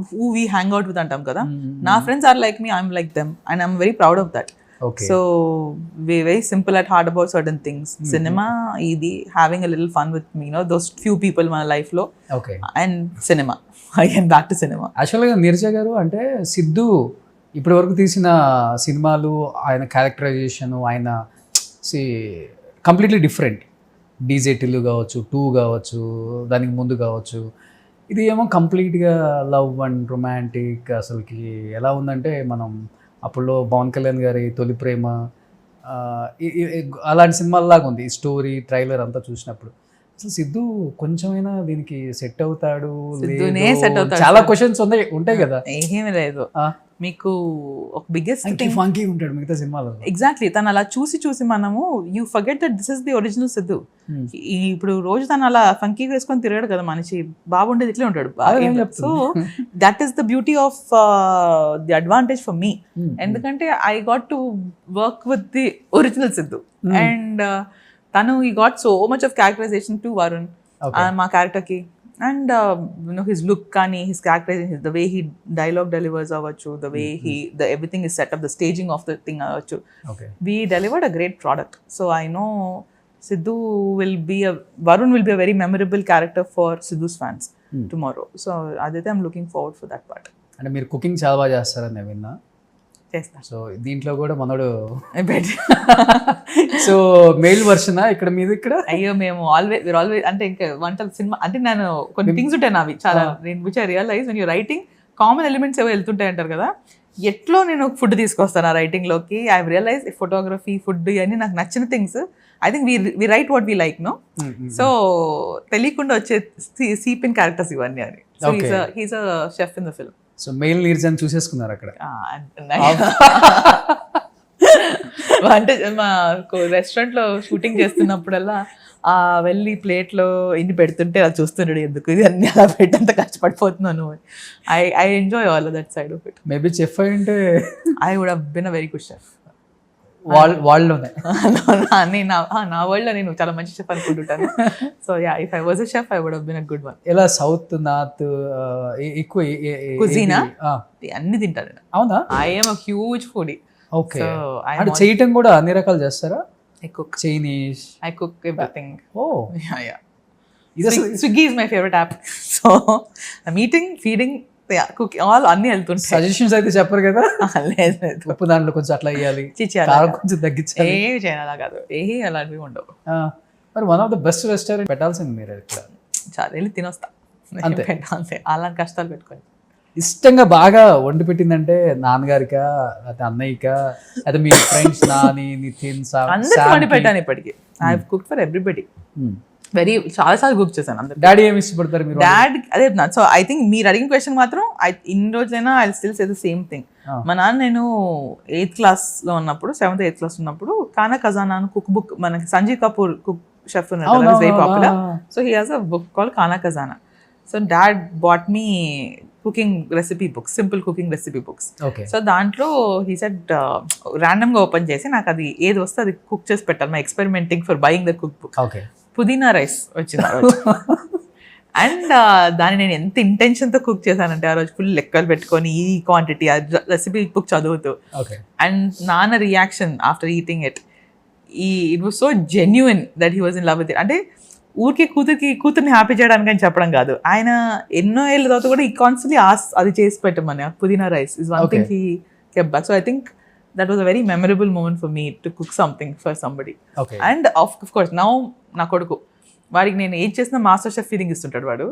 who we hang out with అంటాం కదా. నా friends are like me, I'm like them and I'm very proud of that. So we very simple at heart about certain things. Cinema, ఇది having a little fun with me, you know, those few people మన life లో. Okay. And cinema, again back to cinema. యాక్చువల్గా నీరజ గారు అంటే సిద్ధు ఇప్పటి వరకు తీసిన సినిమాలు, ఆయన క్యారెక్టరైజేషన్, ఆయన కంప్లీట్లీ డిఫరెంట్. డీజే టిల్లు కావచ్చు, 2 కావచ్చు, దానికి ముందు కావచ్చు. ఇది ఏమో కంప్లీట్గా లవ్ అండ్ రొమాంటిక్. అసలుకి ఎలా ఉందంటే మనం అప్పుడులో పవన్ కళ్యాణ్ గారి తొలి ప్రేమ అలాంటి సినిమాల్లాగా ఉంది ఈ స్టోరీ, ట్రైలర్ అంతా చూసినప్పుడు. అసలు సిద్ధు కొంచెమైనా దీనికి సెట్ అవుతాడు? చాలా క్వశ్చన్స్ ఉంటాయి కదా. ఏమీ లేదు. మీకు ఒక బిగ్గెస్ట్ థింగ్ ఫంకీ ఉంటాడు మిగతా సినిమాలో. ఎగ్జాక్ట్లీ తను అలా చూసి మనము you forget that this is the original Siddhu. ఇప్పుడు రోజు తను అలా ఫంకీ వేసుకొని తిరగాడు కదా మనిషి, బాగుండేది ఇట్లే ఉంటాడు. So that is the beauty of the advantage for me, ఎందుకంటే I got to work with the original Siddhu and తను ఈ got so much of characterization to Varun మా క్యారెక్టర్కి. అండ్ హిస్ లుక్ కానీ his characterization, the way he dialogue delivers అవ్వచ్చు, the way he the everything is set up, the staging of the thing అవ్వచ్చు, we delivered a great product. So I know Sidhu Varun will be a very memorable character for Sidhu's fans tomorrow. So Aditya, I'm looking forward for that part. అంటే మీరు cooking చాలా బాగా చేస్తారని నేను విన్నా. చేస్తా. So దీంట్లో కూడా మనోడు సో మెయిల్ వర్షన్ ఇక్కడ మీద ఇక్కడ. అయ్యో మేము ఆల్వేస్ అంటే ఇంకా వంటల సినిమా అంటే నేను కొన్ని థింగ్స్ ఉంటాయి నావి చాలా, నేను which I realize when you writing common elements ఏవో వెళ్తుంటాయి అంటారు కదా, ఎట్లో నేను ఫుడ్ తీసుకొస్తాను ఆ రైటింగ్లోకి. ఐ రియలైజ్ ఫోటోగ్రఫీ, ఫుడ్ ఇవన్నీ నాకు నచ్చిన things. I think we write what we like no. So తెలియకుండా వచ్చే సీప్ ఇన్ క్యారెక్టర్స్ ఇవన్నీ అని. So he's a chef in the film. So మెయిల్ నీర్జన్ చూసేసుకున్నారు అక్కడ. అంటే మా రెస్టారెంట్లో షూటింగ్ చేస్తున్నప్పుడల్లా వెళ్ళి ప్లేట్లో ఇన్ని పెడుతుంటే అది చూస్తున్నాడు, ఎందుకు ఇది అన్ని అలా పెట్టంత కష్టపడిపోతున్నాను. I enjoy all that side of it. Maybe chef అయ్యింటే I would have been a very good chef. వాళ్ళలోనే నా వరల్డ్లో నేను చాలా మంచి షెఫ్ అనుకుంటుంటాను. So yeah, if I was a chef I would have been a good one. ఎలా south north ఎక్కువ కుజీనా అన్ని తింటాను. అవునా? I am a huge foodie. Okay. అంటే చేయటం కూడా అన్ని రకాలు చేస్తారా? I cook Chinese. I cook everything. Oh yeah. Swiggy is my favorite app. So I'm eating, feeding, cooking, all అన్ని వెళ్తుంటాయి. సజెషన్స్ అయితే చెప్పరు కదా? లేదు. ఉప్పు దాంట్లో కొంచెం అట్లా వేయాలి, కారం కొంచెం తగ్గించాలి, ఏమి చేయాలి కాదు, అలాంటివి ఉండవు. మరి one of the best restaurant పెట్టాల్సింది మీరు ఇక్కడ. చాలా వెళ్ళి తినొస్తా అంతే, అలాంటి కష్టాలు పెట్టుకొని. ఇష్టంగా బాగా వండి పెట్టిందంటే నాన్నగారికా, లేకపోతే అన్నయ్యకా, అయితే మీ ఫ్రెండ్స్ నాని, నితిన్, అందరికి వండి పెట్టాను ఇప్పటికి. I have cooked for everybody. చాలా సార్లు కుక్ చేశాను అందరు. డాడీ ఏమి ఇష్టపడతారు మీరు? డాడ్ అదే. సో ఐ థింక్ మీరు అడిగిన క్వశ్చన్ మాత్రం ఇన్ని రోజులైనా I still say the same thing. మా నాన్న నేను 8th క్లాస్లో ఉన్నప్పుడు, 7th 8th క్లాస్ ఉన్నప్పుడు కానా ఖజానా కుక్ బుక్, మనకి సంజీవ్ కపూర్ కుక్ షెఫ్ ఉన్నాడు, very popular. So he has a book called Khana Khazana. So dad bought me cooking recipe books, simple cooking recipe books. So దాంట్లో హీ సెడ్ ర్యాండమ్గా ఓపెన్ చేసి నాకు అది ఏది వస్తే అది కుక్ చేసి పెట్టాలి, my experimenting for buying the cook book. పుదీనా రైస్ వచ్చింది ఆ రోజు. అండ్ దాన్ని నేను ఎంత ఇంటెన్షన్తో కుక్ చేశానంటే ఆ రోజు ఫుల్ లెక్కలు పెట్టుకొని ఈ క్వాంటిటీ రెసిపీ బుక్ చదువుతూ. అండ్ నాన్న reaction after eating it was so genuine that he was in love with it. అంటే ఊరికి కూతుర్ని హ్యాపీ చేయడానికి అని చెప్పడం కాదు, ఆయన ఎన్నో ఏళ్ళ తర్వాత కూడా ఈ కాన్స్టెంట్లీ అది చేసి పెట్టమని. Pudina rice is one thing he kept back. So I think that was a very memorable moment for me to cook something for somebody. And of course now నా కొడుకు, వాడికి నేను ఏం చేసినా మాస్టర్ షెఫ్ ఫీలింగ్ ఇస్తుంటాడు. వాడు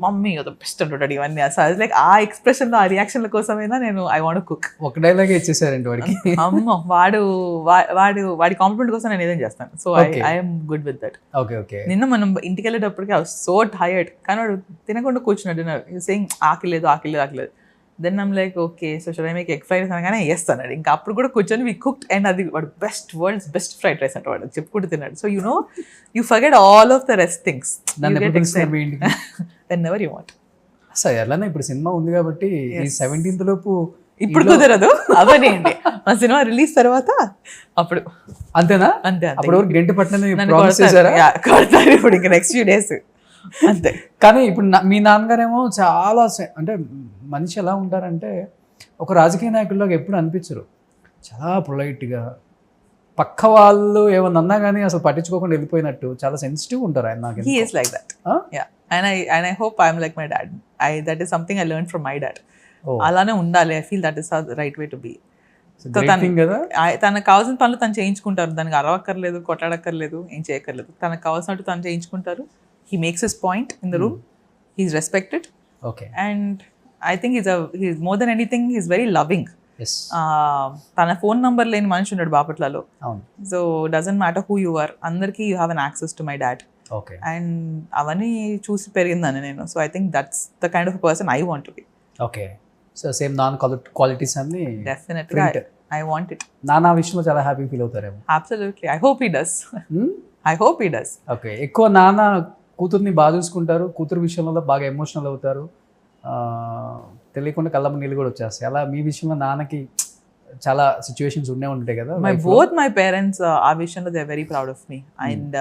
మమ్మీ అది best అంటుంటాడు ఇవన్నీ. సో లైక్ ఆ ఎక్స్ప్రెషన్లో, ఆ రియాక్షన్ల కోసమైనా నేను ఐ వాంట్ కుక్. ఒక డైలాగ్ ఇచ్చేసారండి వాడికి. అమ్మో, వాడి కాంప్లిమెంట్ కోసం నేను ఏదైనా చేస్తాను. So I'm good with that. నిన్న మనం ఇంటికి వెళ్ళేటప్పటికి ఐ వాజ్ సో టైర్డ్, కానీ వాడు తినకుండా కూర్చున్నాడు డిన్నర్, సేయింగ్ ఆకలేదు. Then I'm like okay, so should I make egg fried rice అనగానే చేస్తాడు. ఇంకా అప్పుడు కూడా కూర్చొని వి కుక్డ్, అండ్ అది వాడు వరల్డ్స్ బెస్ట్ ఫ్రైడ్ రైస్ అంటే వాడు చెప్పుకుంటూ తిన్నాడు. So you know you forget all of the rest things whenever you want. Sir ఎలానే ఇప్పుడు సినిమా ఉంది కాబట్టి 17th లోపు ఇప్పుడు కుదరదు, అవనేయండి మా సినిమా రిలీజ్ తర్వాత అప్పుడు. అంతేనా? అంతే. అప్పుడు గంట పట్టిన కొడతారు ఇప్పుడు ఇంకా నెక్స్ట్ ఫ్యూ డేస్ అంతే. కానీ ఇప్పుడు మీ నాన్నగారేమో చాలా అంటే మనిషి ఎలా ఉంటారంటే ఒక రాజకీయ నాయకుల్లోకి ఎప్పుడు అనిపించరు, చాలా పొలైట్గా, పక్క వాళ్ళు ఏమన్నా అన్నా కానీ అసలు పట్టించుకోకుండా వెళ్ళిపోయినట్టు చాలా సెన్సిటివ్ ఉంటారు ఆయన. నాకు he is like that. Yeah, and I hope I'm like my dad. That is something I learned from my dad. అలానే ఉండాలి. I feel that is the right way to be. తనకు కావాల్సిన పనులు తను చేయించుకుంటారు, దానికి అరవక్కర్లేదు, కొట్లాడక్కర్లేదు, ఏం చేయక్కర్లేదు. తనకు కావాల్సినట్టు తను చేయించుకుంటారు. He makes his point in the room. He's respected. And I think he's more than anything, he's very loving. Yes. తన ఫోన్ నంబర్ లేని మనిషి ఉన్నాడు బాపట్లలో. So doesn't matter who you are, అందరికీ you have an access to my dad. And అవన్నీ చూసి పెరిగిందని నేను. So I think that's the kind of person I want to be. Okay. So same నాన్ క్వాలిటీస్ అన్ని డెఫినెట్గా ఐ వాంట్ ఇట్. నానా విషయంలో చాలా హ్యాపీ ఫీల్ అవుతారేమో. Absolutely, I hope he does. I hope he does. Okay, ఎక్కువ నాన్న కూతుర్ని బాగా చూసుకుంటారు, కూతురు విషయంలో బాగా ఎమోషనల్ అవుతారు, తెలియకుండా కళ్ళమ్మ నీళ్ళు కూడా వచ్చేస్తాయి. అలా మీ విషయంలో నాన్నకి చాలా సిచ్యువేషన్స్ ఉంటాయి కదా. Both my parents ఆ విషయంలో they are very proud of me and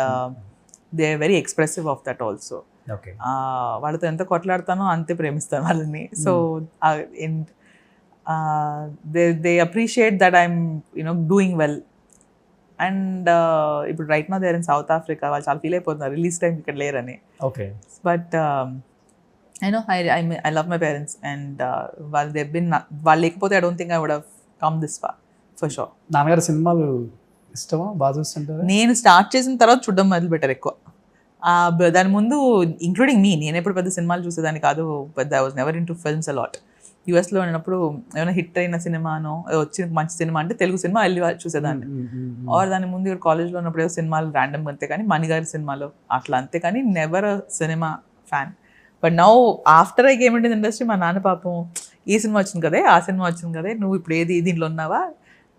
they are very expressive of that also. Okay, వాళ్ళతో ఎంత కొట్లాడతానో అంతే ప్రేమిస్తాను వాళ్ళని. So they appreciate that I'm doing well. And ఇప్పుడు right now they are in South Africa. వాళ్ళు చాలా ఫీల్ అయిపోతున్నారు రిలీజ్ టైం ఇక్కడ లేరని. Okay, but I know I love my parents and వాళ్ళు లేకపోతే I don't think I would have come this far for sure. నాన్నగారు సినిమాలు ఇష్టమా, బాగా చూస్తుంటారు? నేను స్టార్ట్ చేసిన తర్వాత చూడడం మొదలు పెట్టారు ఎక్కువ. దాని ముందు ఇంక్లూడింగ్ మీ, నేను ఎప్పుడు పెద్ద సినిమాలు చూసేదాన్ని కాదు. పెద్ద I was never into films a lot. యూఎస్లో ఉన్నప్పుడు ఏమైనా హిట్ అయిన సినిమానో వచ్చిన మంచి సినిమా అంటే తెలుగు సినిమా వెళ్ళి చూసేదాన్ని. ఆర్ దాని ముందు ఇక్కడ కాలేజ్లో ఉన్నప్పుడు ఏదో సినిమాలు ర్యాండమ్ అంతే కానీ మణిగారి సినిమాలో అట్లా అంతే కానీ never cinema fan. But now after I came into the industry మా నాన్న పాపం ఈ సినిమా వచ్చింది కదే, ఆ సినిమా వచ్చింది కదే, నువ్వు ఇప్పుడు దీంట్లో ఉన్నావా,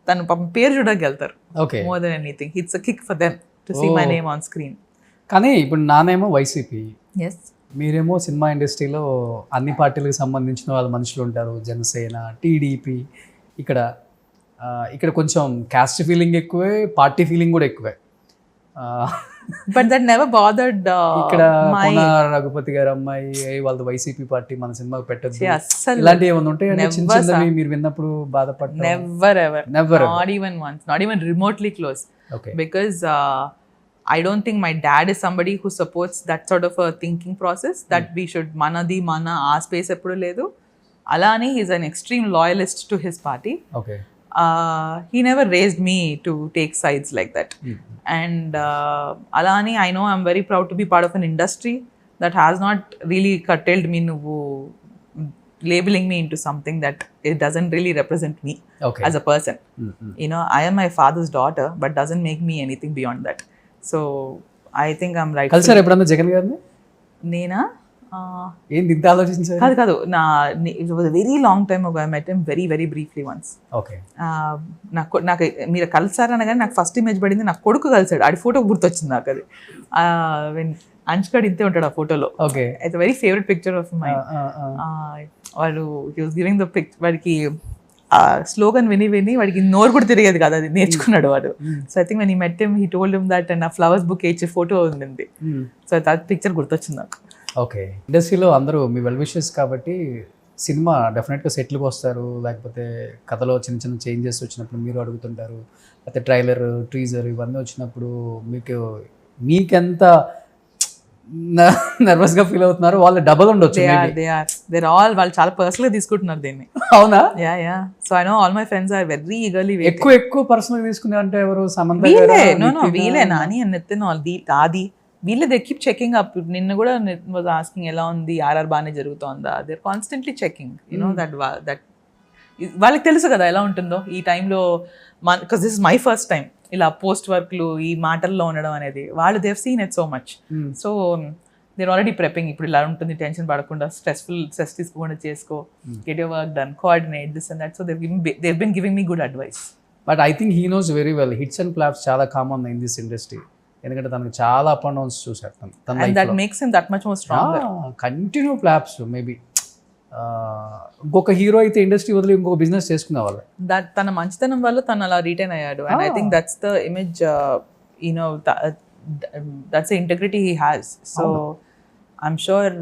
తను పాపం పేరు చూడడానికి వెళ్తారు. Okay, more then anything it's a kick for them to see my name on screen. కానీ ఇప్పుడు నానేమో వైసీపీ, ఎస్, మీరేమో సినిమా ఇండస్ట్రీలో అన్ని పార్టీలకు సంబంధించిన వాళ్ళ మనుషులు ఉంటారు, జనసేన, టీడీపీ. ఇక్కడ కొంచెం క్యాస్ట్ ఫీలింగ్ ఎక్కువే, పార్టీ ఫీలింగ్ కూడా ఎక్కువే. But that never bothered. ఇక్కడ కోన రఘుపతి గారు అమ్మాయి వాళ్ళది వైసీపీ పార్టీ, మన సినిమాకి పెట్టొచ్చు, అస్సలు ఇలాంటి ఏమైనా ఉంటాయి చిన్న చిన్నవి మీరు విన్నప్పుడు బాధపడ్డారు? Never ever, not even once, not even remotely close. Okay, because I don't think my dad is somebody who supports that sort of a thinking process that we should mana aa space eppudu ledu. Alani he is an extreme loyalist to his party. Okay, he never raised me to take sides like that. And Alani, I know I'm very proud to be part of an industry that has not really curtailed me nuvu labeling me into something that it doesn't really represent me. Okay, as a person. I am my father's daughter but doesn't make me anything beyond that. So I think I'm right. కలిసారు ఎప్పుడన్నా జగన్ గారిని? నేనా? ఏంటి ఇంత ఆలోచించారు? కాదు, it was a very long time ago. I met him very very briefly once. Okay, నాకు మీరు కలిసారనగానే నాకు ఫస్ట్ ఇమేజ్ పడింది నా కొడుకు కలిసాడు. ఆడి ఫోటో గుర్తొచ్చింది నాకు అది. అంచుకాడు ఇంతే ఉంటాడు ఆ ఫోటోలో. Okay, it's very favourite picture of mind. వాడు హీ వాస్ గివింగ్ ద వాడికి స్లోగన్ విని వాడికి నోరు కూడా తిరిగేది కదా, అది నేర్చుకున్నాడు వాడు. So I think when he met him he told him that and ఆ ఫ్లవర్స్ బుక్ ఇచ్చే ఫోటో ఉంది. సో దట్ పిక్చర్ గుర్తొచ్చింది నాకు. ఓకే, ఇండస్ట్రీలో అందరూ మీ వెల్ విషెస్ కాబట్టి సినిమా డెఫినెట్గా సెటిల్కి వస్తారు, లేకపోతే కథలో చిన్న చిన్న చేంజెస్ వచ్చినప్పుడు మీరు అడుగుతుంటారు, లేకపోతే ట్రైలర్, టీజర్ ఇవన్నీ వచ్చినప్పుడు మీకెంత నర్వస్ గా ఫీల్ అవుతున్నారు? వాళ్ళు డబల్ ఉండొచ్చు. వాళ్ళు చాలా పర్సనల్ గా తీసుకుంటున్నారు దీన్ని. అవునా? Yeah. So I know all my friends are very eagerly ఎక్కువ పర్సనల్ తీసుకునే అంటే ఎవరు? సమంత వీలే, నాని అని ఎత్తిన ఆది వీళ్ళే. They keep checking up. నిన్న కూడా వాజ్ ఆస్కింగ్ ఎలా ఉంది, ఆర్ఆర్ బాగానే జరుగుతుందా. They are constantly checking. That వాళ్ళకి తెలుసు కదా ఎలా ఉంటుందో ఈ టైంలో. Because this is my first time ఇలా పోస్ట్ వర్క్లు ఈ మాటల్లో ఉండడం అనేది. వాళ్ళు they have seen it so much. So they're already prepping. ఇప్పుడు ఇలా ఉంటుంది, టెన్షన్ పడకుండా, స్ట్రెస్ తీసుకోకుండా చేసుకో, get your work done, coordinate this and that. So they been giving me good advice. But I think he knows very well hits and flops చాలా common in this industry. ఎందుకంటే తనకు చాలా up and downs చూసారు. And that makes him that much more stronger. Continue flops. Maybe ఇంకొక hero అయితే industry వదిలి ఇంకొక business చేసుకునే వాళ్ళు. దట్ తన మంచితనం వల్ల తను అలా రిటైన్ అయ్యాడు. And I think that's the image, that's the integrity he has. So I'm sure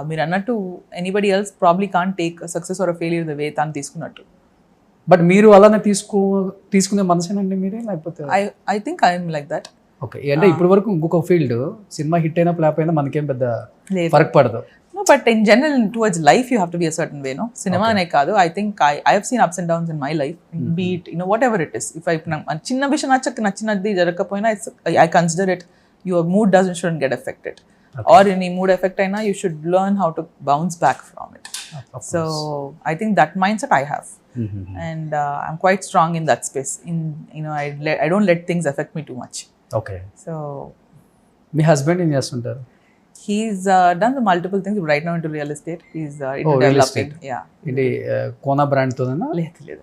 మీరు అన్నట్టు anybody else probably can't take success or failure the way తను తీసుకున్నట్టు. బట్ మీరు అలానే తీసుకునే మనసేనండి మీరే, లేకపోతే? I think I'm like that. Okay, అంటే ఇప్పటి వరకు ఇంకొక ఫీల్డ్ సినిమా హిట్ అయినా ఫ్లాప్ అయినా మనకేం పెద్ద ఫరక్ పడదు. No, but in general, towards life, you have to be a certain way, no? Cinema ane kaadu. I think I have seen ups and downs in my life, be it, whatever it is. If I chinna vishayam nachinadi jarakapoyina, I consider it, your mood shouldn't get affected. Okay. Or any mood effect aina, you should learn how to bounce back from it. So I think that mindset I have. And I'm quite strong in that space. I don't let things affect me too much. Okay. So me husband ఏం చేస్తుంటారు? He's done the multiple things right now into real estate. He's into real developing. estate. Yeah. ఇది కోనా బ్రాండ్తోనేనా? లేదు.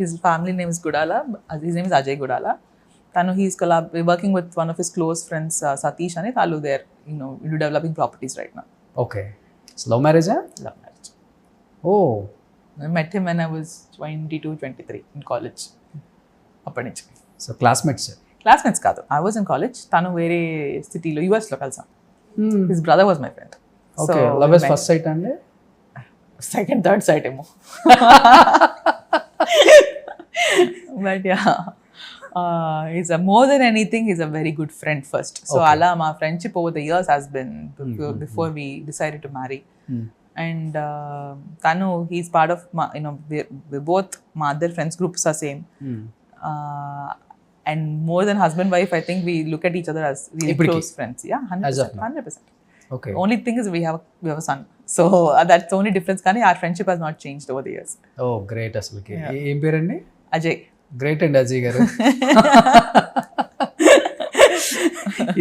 His family name is Gudala. His name is Ajay Gudala. He's working with one of his close friends, Satish, and they're into developing properties right now. Okay. Love మ్యారేజా? Love marriage. Oh, I met him when I was 22, 23 in college. అప్పటి నుంచి. So classmates. Classmates కాదు. I was in college. తను వేరే సిటీలో US లో కలిసాం. His brother was my friend. Okay. Love at first sight అండి? Second, third sight ఏమో. But yeah, he's more than anything, he's a very good friend first. So ala my friendship over the years has been before we decided to marry. And Tanu, he's part of my, we're both my other friends groups are same. And more than husband wife, I think we look at each other as really close friends. Yeah, 100%. 100%. Okay. Only thing is we have a son. So that's the only difference. Kani our friendship has not changed over the years. Oh great. అసలుకి ఏం పేరండి? Ajay. Great అండి అజయ్ గారు.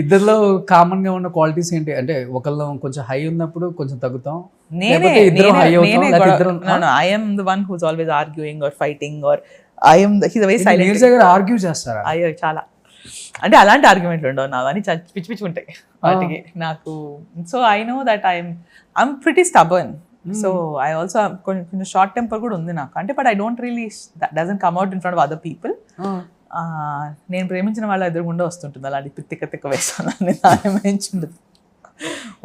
ఇద్దరిలో common గా ఉన్న qualities ఏంటి? అంటే ఒకళ్ళు కొంచెం హై ఉన్నప్పుడు కొంచెం తగ్గుతాం, లేకపోతే ఇద్దరు హై అవుతాం, లేకపోతే ఇద్దరు. No, I am the one who's always arguing or fighting, or he's a very silent. Neeraja గారు ఆర్గ్యూ చేస్తారా? అయ్యో చాలా. అంటే అలాంటి ఆర్గ్యుమెంట్లు ఉండవు నా అని, పిచ్చి పిచ్చి ఉంటాయి వాటికి నాకు. So I know that I'm pretty stubborn. So I also కొంచెం షార్ట్ టెంపర్ కూడా ఉంది నాకు. అంటే but I don't really doesn't come out in front of other people. నేను ప్రేమించిన వాళ్ళ ఎదురుగుండా వస్తుంటుంది అలాంటి తిక్క వేసాను. ప్రేమించుండదు.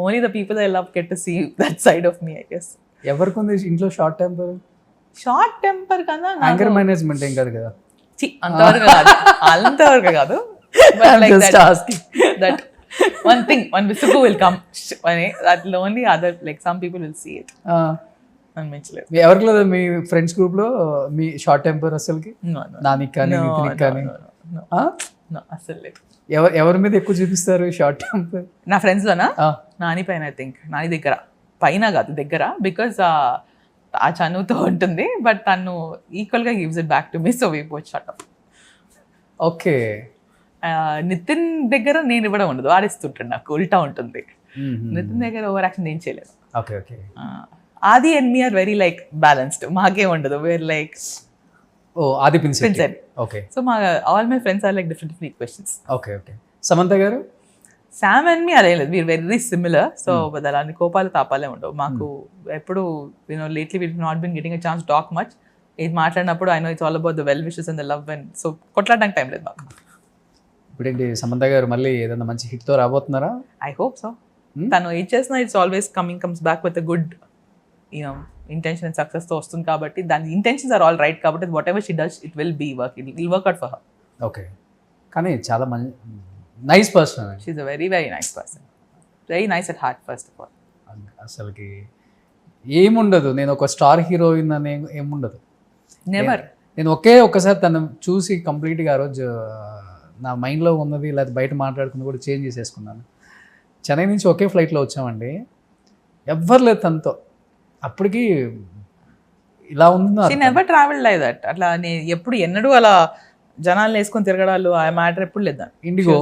Only the people I love get to see that side of me, I guess. ఎవరికి ఉంది ఇంట్లో షార్ట్ టెంపర్? షార్ట్ టెంపర్ కన్నా యాంకర్ మేనేజ్మెంట్ ఏం కాదు కదా? అంతవరకు కాదు. That one thing, one visual will come. That only other, like some people will see it. అనిపించలేదు. ఎవరికి లేదు మీ ఫ్రెండ్స్ గ్రూప్ లో మీ షార్ట్ టెంపర్ అసలుకి? నానికి కానీ నితిన్కి కానీ? అసలు లేదు. ఎవరి మీద ఎక్కువ చూపిస్తారు షార్ట్ టెంపర్? నా ఫ్రెండ్స్ లోనా? నాని పైన, ఐ థింక్. నాని దగ్గర, పైన కాదు దగ్గర, బికాస్ ఆ చనువుతో ఉంటుంది. బట్ తను ఈక్వల్ గా gives it back to me, so we both shut up. Okay. Nithin దగ్గర నేను ఇవ్వడం ఉండదు, ఆడిస్తుంటాడు, నాకు ఉల్టా ఉంటుంది. నితిన్ దగ్గర ఓవర్ యాక్షన్ ఏం చేయలేదు. Okay okay. Aadi and me are very like balanced. మాకే ఉండదు, వేర్ లైక్ ఆది పిన్సెట్. ఓకే. సో మా all my friends are like different equations. Okay okay. Samantha garu? Sam and మీ అదే లేదు, వీఆర్ వెరీ సిమిలర్. సో అలాంటి కోపాలు తాపాలే ఉండవు మాకు. ఎప్పుడు lately we not been getting a chance talk much. ఇది మాట్లాడినప్పుడు I know it's all about the well wishes and the love, and so కొట్లాడడానికి టైం లేదు మాకు. ఇప్పుడేంటి సమంత గారు మళ్ళీ ఏదైనా మంచి హిట్ తో రాబోతున్నారా? I hope so. తను ఏం చేసినా it's always comes back with a good intention and success తో వస్తుంది. కాబట్టి దాని ఇంటెన్షన్స్ ఆర్ ఆల్ రైట్. కాబట్టి whatever she does it will be work, it will work out for her. Okay. కానీ చాలా nice person. She is a very very nice person, very nice at heart first of all. అసలుకి ఏముండదు, నేను ఒక star heroine అని ఏముండదు. Never. నేను ఒక్కసారి తను చూసి కంప్లీట్గా ఆ రోజు నా మైండ్లో ఉన్నది లేదా బయట మాట్లాడుకుని కూడా చేంజ్ చేసేసుకున్నాను. చెన్నై నుంచి ఒకే ఫ్లైట్లో వచ్చామండి, ఎవ్వరు లేదు తనతో. అప్పటికి ఇలా ఉంది. She never travelled like that. అట్లా ఎప్పుడు ఎన్నడూ అలా జనాలు వేసుకొని తిరగడాలు ఆ మ్యాటర్ ఎప్పుడు లేదు. ఇండిగో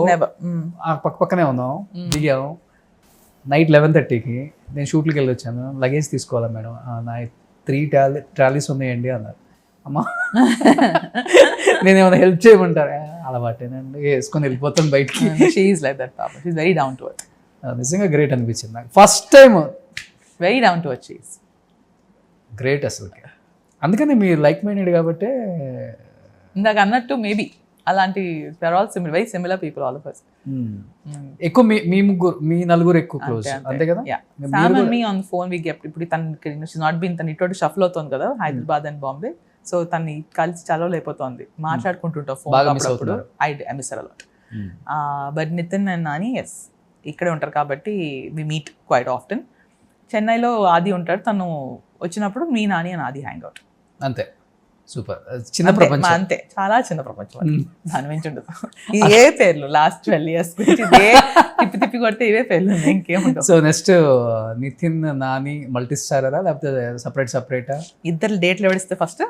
పక్కనే ఉన్నాం, దిగాం నైట్ 11:30కి. నేను షూట్లకి వెళ్ళి వచ్చాను, లగేజ్ తీసుకోవాలా మేడం? నా 3 ట్రాలీస్ ఉన్నాయండి అన్నారు. అమ్మా నేను ఏమైనా హెల్ప్ చేయమంటారా? అలవాటేనండి, వేసుకొని వెళ్ళిపోతాను బయటికి. షీ ఈజ్ లైక్ దట్ పాప, she is very down to earth. నిజంగా గ్రేట్ అనిపించింది నాకు first time. Very down to earth, she is great అసలుకి. అందుకని మీరు లైక్ మైండెడ్ కాబట్టి ఇందాక అన్నట్టు మేబీ అలాంటి we are all similar, very similar people all of us. ఎక్కువ మీ నలుగురు ఎక్కువ క్లోజ్ అంతే కదా? Sam and me on phone we get. ఇప్పుడు తను షీ నాట్ బీన్, తను ఇటు షఫల్ అవుతుంది కదా హైదరాబాద్ అండ్ బాంబే. సో తన్ని కలిసి చలవలు అయిపోతుంది, మాట్లాడుకుంటుంటాం ఫోన్ అప్పుడు. I miss her a lot. But Nitin and Nani ఎస్ ఇక్కడే ఉంటారు కాబట్టి వి మీట్ క్వైట్ ఆఫ్టెన్. చెన్నైలో ఆది ఉంటాడు, తను వచ్చినప్పుడు మీ నాని అని ఆది హ్యాంగ్ అవుట్. అంతే. సూపర్. చిన్న ప్రపంచం. అంతే, చాలా చిన్న ప్రపంచం. దాని మించి ఉండదు. ఇవే పేర్లు లాస్ట్ 12 years గురించి తిప్పి కొడితే ఇవే పేర్లు, ఇంకేముండవు. సో నెక్స్ట్ నితిన్ నాని మల్టీ స్టారరా లేకపోతే సపరేటా? ఇద్దరు డేట్లు ఎవడిస్తే ఫస్ట్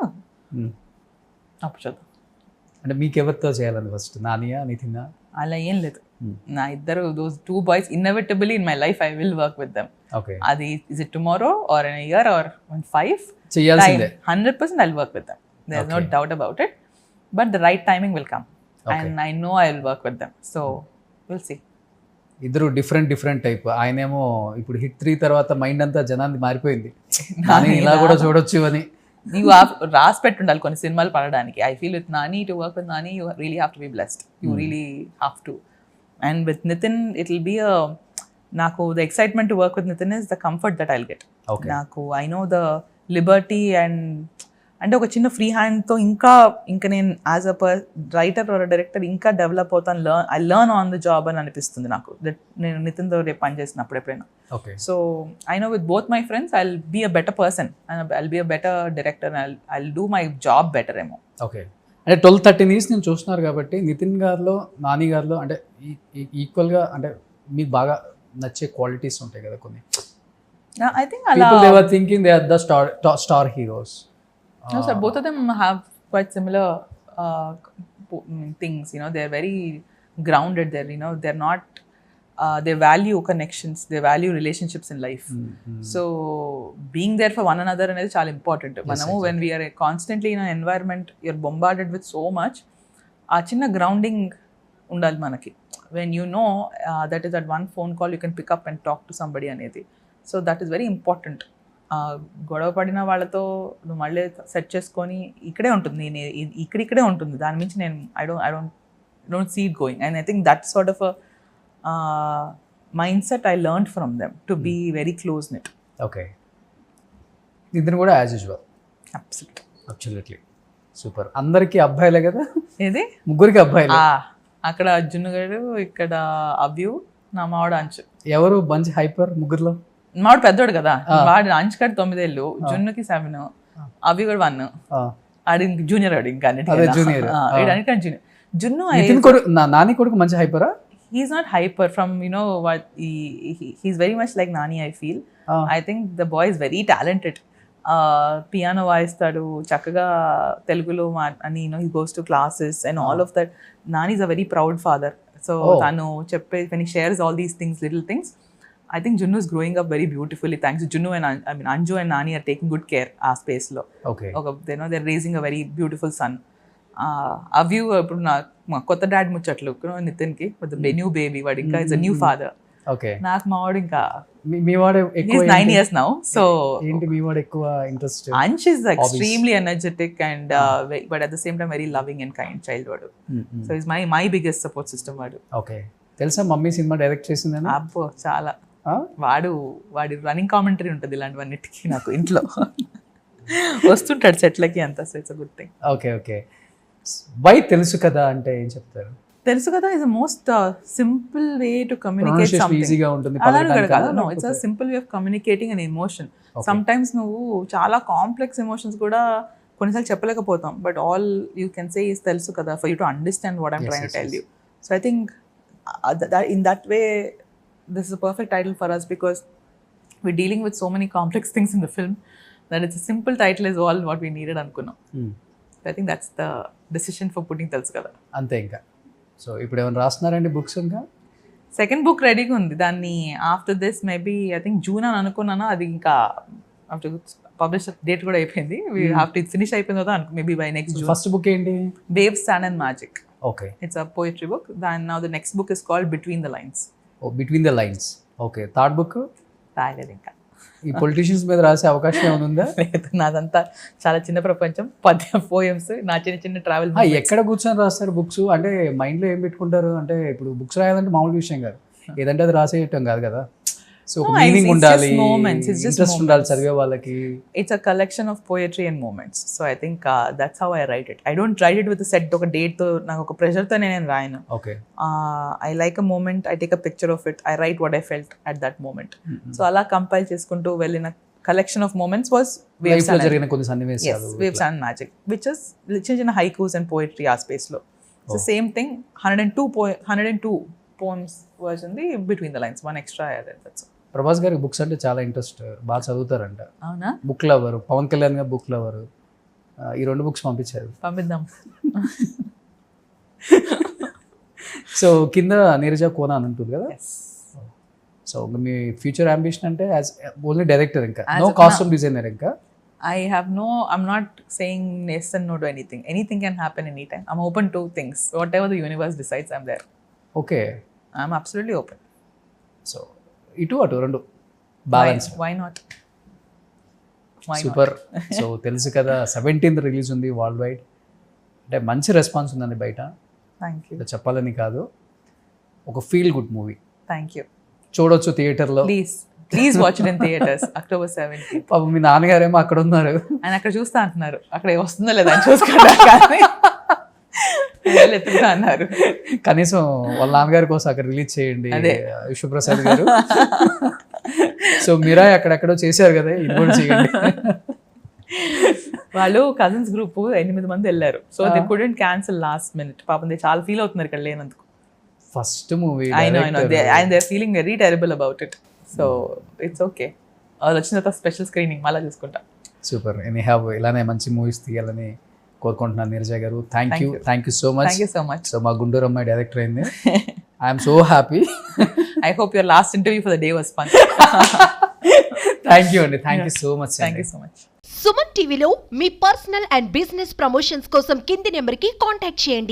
అప్పుడు చూద్దాం. అంటే మీకు ఎవరితో చేయాలని ఫస్ట్, నానియా నితిన్నా? అలా ఏం లేదు, నా ఇద్దరు those two boys inevitably in my life I will work with them. Okay, అది is it tomorrow or in a year or in 5 చేయాల్సిందే. 100% I'll work with them. There's no doubt about it. But the right timing will come. And I know I'll work with them. So we'll see. ఇద్దరు different type. ఆయనేమో ఇప్పుడు hit 3 తర్వాత mind అంతా జనాన్ని మారిపోయింది, నాని ఇలా కూడా చూడొచ్చు అని. నీవు రాసి పెట్టుండాలి కొన్ని సినిమాలు పడడానికి. I feel with Nani, to work with Nani you really have to be blessed. You really have to. And with Nithin it will be నాకు the excitement to work with Nithin is the comfort that I'll get. నాకు I know the liberty and అంటే ఒక చిన్న free హ్యాండ్తో ఇంకా నేను as a writer or director ఇంకా develop అవుతాను. I learn on the job అని అనిపిస్తుంది నాకు నేను నితిన్తో రేపు పనిచేసినప్పుడు ఎప్పుడైనా. So I know with both my friends I will be a better person and I will be a better director and I will do my job better ఏమో. Okay, అంటే 12-13 ఇయర్స్ నేను చూస్తున్నారు కాబట్టి నితిన్ గారిలో నాని గారిలో అంటే ఈక్వల్గా అంటే మీకు బాగా నచ్చే క్వాలిటీస్ ఉంటాయి కదా కొన్ని. ఐ థింక్ అలా they were thinking they are the star heroes. No, sir, both of them have quite similar things. You know, they're very grounded. They're not. They value connections. They value relationships in life. So being there for one another is చాలా important. Manamu when we are constantly in an environment, you're bombarded with so much. ఆ చిన్న grounding ఉండాలి మనకి. When you know that is at one phone call you can pick up and talk to somebody అనేది. So that is very important. గొడవ పడిన వాళ్ళతో నువ్వు మళ్ళీ సెట్ చేసుకొని ఇక్కడే ఉంటుంది, నేను ఇక్కడే ఉంటుంది, దాని మించి నేను I don't see it going. And I think that sort of mindset I learn from them to be very close knit. Okay, ఇద్దరు కూడా యాజ్ యూజువల్. Absolutely super. అందరికీ అబ్బాయిలే కదా? ఏది ముగ్గురికి అబ్బాయిలు. అక్కడ అర్జున్ గారు, ఇక్కడ అవ్యూ, నా మావాడు అంచు. ఎవరు మంచి హైపర్ ముగ్గురులో? మావాడు పెద్దోడు కదా, వాడు అంచుకాడు 9 ఏళ్ళు, జున్నుకి 7, అవి కూడా 1. ఆడి జూనియర్ ఆడు ఇంకా జూనియర్. జున్ను నాని కొడుకు మంచి హైపరా? He's not hyper from what he's very much like Nani. I feel I think the boy is very talented. Piano వాయిస్తాడు చక్కగా, తెలుగులో అని he goes to classes and all of that. Nani is a very proud father. So తను చెప్పే when he shares all these things, little things, I think Junnu is growing up very beautifully thanks to Junnu and Anju and Nani are taking good care ఆ space లో. Okay. They're raising a very beautiful son. Avyu ఇప్పుడు మా కొత్త dad ముచ్చట్లు నితిన్కి with the new baby, వాడు ఇంకా is a new father. Okay, నాకు మా వాడు ఇంకా మీ వాడు ఎక్కువ 9 years now. So ఏంటి మీ వాడు ఎక్కువ interest? Ansh is extremely energetic and but at the same time very loving and kind child వాడు. So he's my biggest support system వాడు. ఓకే, తెలుసా మమ్మీ సినిమా డైరెక్ట్ చేసిందని? అబ్బో చాలా. వాడి రన్నింగ్ కామెంటరీ ఉంటుంది ఇలాంటివన్నిటికీ నాకు ఇంట్లో వస్తుంటాడు సెట్లకి అంతా. So it's a good thing. Okay, why తెలుసు కదా అంటే ఏం చెప్తారు? తెలుసు కదా is the most simple way to communicate something. ఈజీగా ఉంటుంది. No, it's a simple way of communicating an emotion. Sometimes నువ్వు చాలా కాంప్లెక్స్ ఎమోషన్స్ కూడా కొన్నిసార్లు చెప్పలేకపోతాం, but all you can say is తెలుసు కదా for you to understand what I'm trying to tell you. So I think in that way this is a perfect title for us because we're dealing with so many complex things in the film that it's a simple title is all what we needed అనుకున్నాం. I think that's the decision for putting తెలుసు కదా. అంతే. ఇంకా so ఇప్పుడు ఏమైనా రాస్తున్నారండి books? ఇంకా second book రెడీగా ఉంది. దాన్ని after this maybe I think June అని అనుకున్నాను. అది ఇంకా ఆఫ్టర్ పబ్లిష్ డేట్ కూడా అయిపోయింది. వీ హ్యావ్ టు ఫినిష్ అయిపోయింది కదా maybe by next June. First book ఏంటి? Waves, sand and magic. Okay, it's a poetry book. Then now the next book is called between the lines. Between the lines. Okay, third book రాయలేదు ఇంకా. ఈ politicians మీద రాసే అవకాశం ఏమైనా ఉందా? లేదు, నాదంతా చాలా చిన్న ప్రపంచం. పోయమ్స్, నా చిన్న ట్రావెల్. ఎక్కడ కూర్చొని రాస్తారు బుక్స్? అంటే మైండ్లో ఏం పెట్టుకుంటారు? అంటే ఇప్పుడు బుక్స్ రాయాలంటే మామూలు విషయం కాదు, ఏదంటే అది రాసేయటం కాదు కదా. సో మీనింగ్ ఉండాలి, ఇంట్రెస్ట్ ఉండాలి చదివే వాళ్ళకి. It's a collection of poetry and moments. So I think that's how I write it. I don't write it with set ఒక డేట్ తో, నాకు ఒక ప్రెషర్ తో నేను రాయను. Okay, I like a moment, I take a picture of it, I write what I felt at that moment. So అలా compile చేసుకుంటూ వెళ్ళిన కలెక్షన్ ఆఫ్ మూమెంట్స్ వాస్ జరిగిన కొన్ని సన్నివేశాలు, waves and magic, which is చిన్న హైకూస్ అండ్ పోయట్రీ ఆ space లో. So same thing 102 poems version the between the lines, 1 extra added. That's all. Prabhas గారికి బుక్స్ అంటే చాలా ఇంట్రెస్ట్, బాగా చదువుతారంట. అవునా? Book lover. పవన్ కళ్యాణ్ గారు బుక్ లవర్. ఈ 2 బుక్స్ పంపించారు. పంపిద్దాం. సో కింద నీరజ కోన అని ఉంటుంది కదా. ఎస్. సో మీ ఫ్యూచర్ అంబిషన్ అంటే యాజ్ ఓన్లీ డైరెక్టర్, ఇంకా As no of costume designer ఇంకా? I'm not saying yes and no to anything. Anything can happen anytime. I'm open to things. Whatever the universe decides, I'm there. Okay. I'm absolutely open. So ఇటు అటు రెండు balance. Why not? Super. So తెలుసు కదా 17th release ఉంది world wide. అంటే మంచి response ఉందండి బయట. Thank you. ఇలా చెప్పాలని కాదు, ఒక feel good movie. Thank you. చూడొచ్చు థియేటర్లో. Please watch it in theaters. October 17th. పాపం మీ నాన్నగారేమో అక్కడ ఉన్నారు. ఆయన అక్కడ చూస్తా అంటున్నారు. అక్కడ వస్తుందో లేదా అని చూసుకుంటా కానీ ఎత్తుకుతా అన్నారు. కనీసం వాళ్ళ నాన్నగారి కోసం అక్కడ రిలీజ్ చేయండి విశ్వప్రసాద్ గారు. సో మీరా అక్కడెక్కడో చేశారు కదా, ఇది కూడా చేయండి. వాళ్ళు కజిన్స్ గ్రూప్ 8 మంది వెళ్ళారు. So they couldn't cancel last minute. పాపం దే చాలా ఫీల్ అవుతున్నారు ఇక్కడ లేనందుకు. First movie I know. And they're feeling very terrible about it. So it's okay. వాళ్ళు వచ్చిన తర్వాత స్పెషల్ స్క్రీనింగ్ మళ్ళీ చూసుకుంటా. సూపర్. ఎనీ హ్యావ్ ఇలానే మంచి మూవీస్ తీయాలని కోరుకుంటున్నాను నీరజ గారు. Thank you so much. Thank you so much. So మా గుంటూరు అమ్మాయి డైరెక్టర్ అయింది. I'm so happy. I hope your last interview for the day was fun. Thank you అండి. Thank you so much. Thank you so much. Suman టీవీలో మీ personal and business promotions కోసం కింది నెంబర్కి contact చేయండి.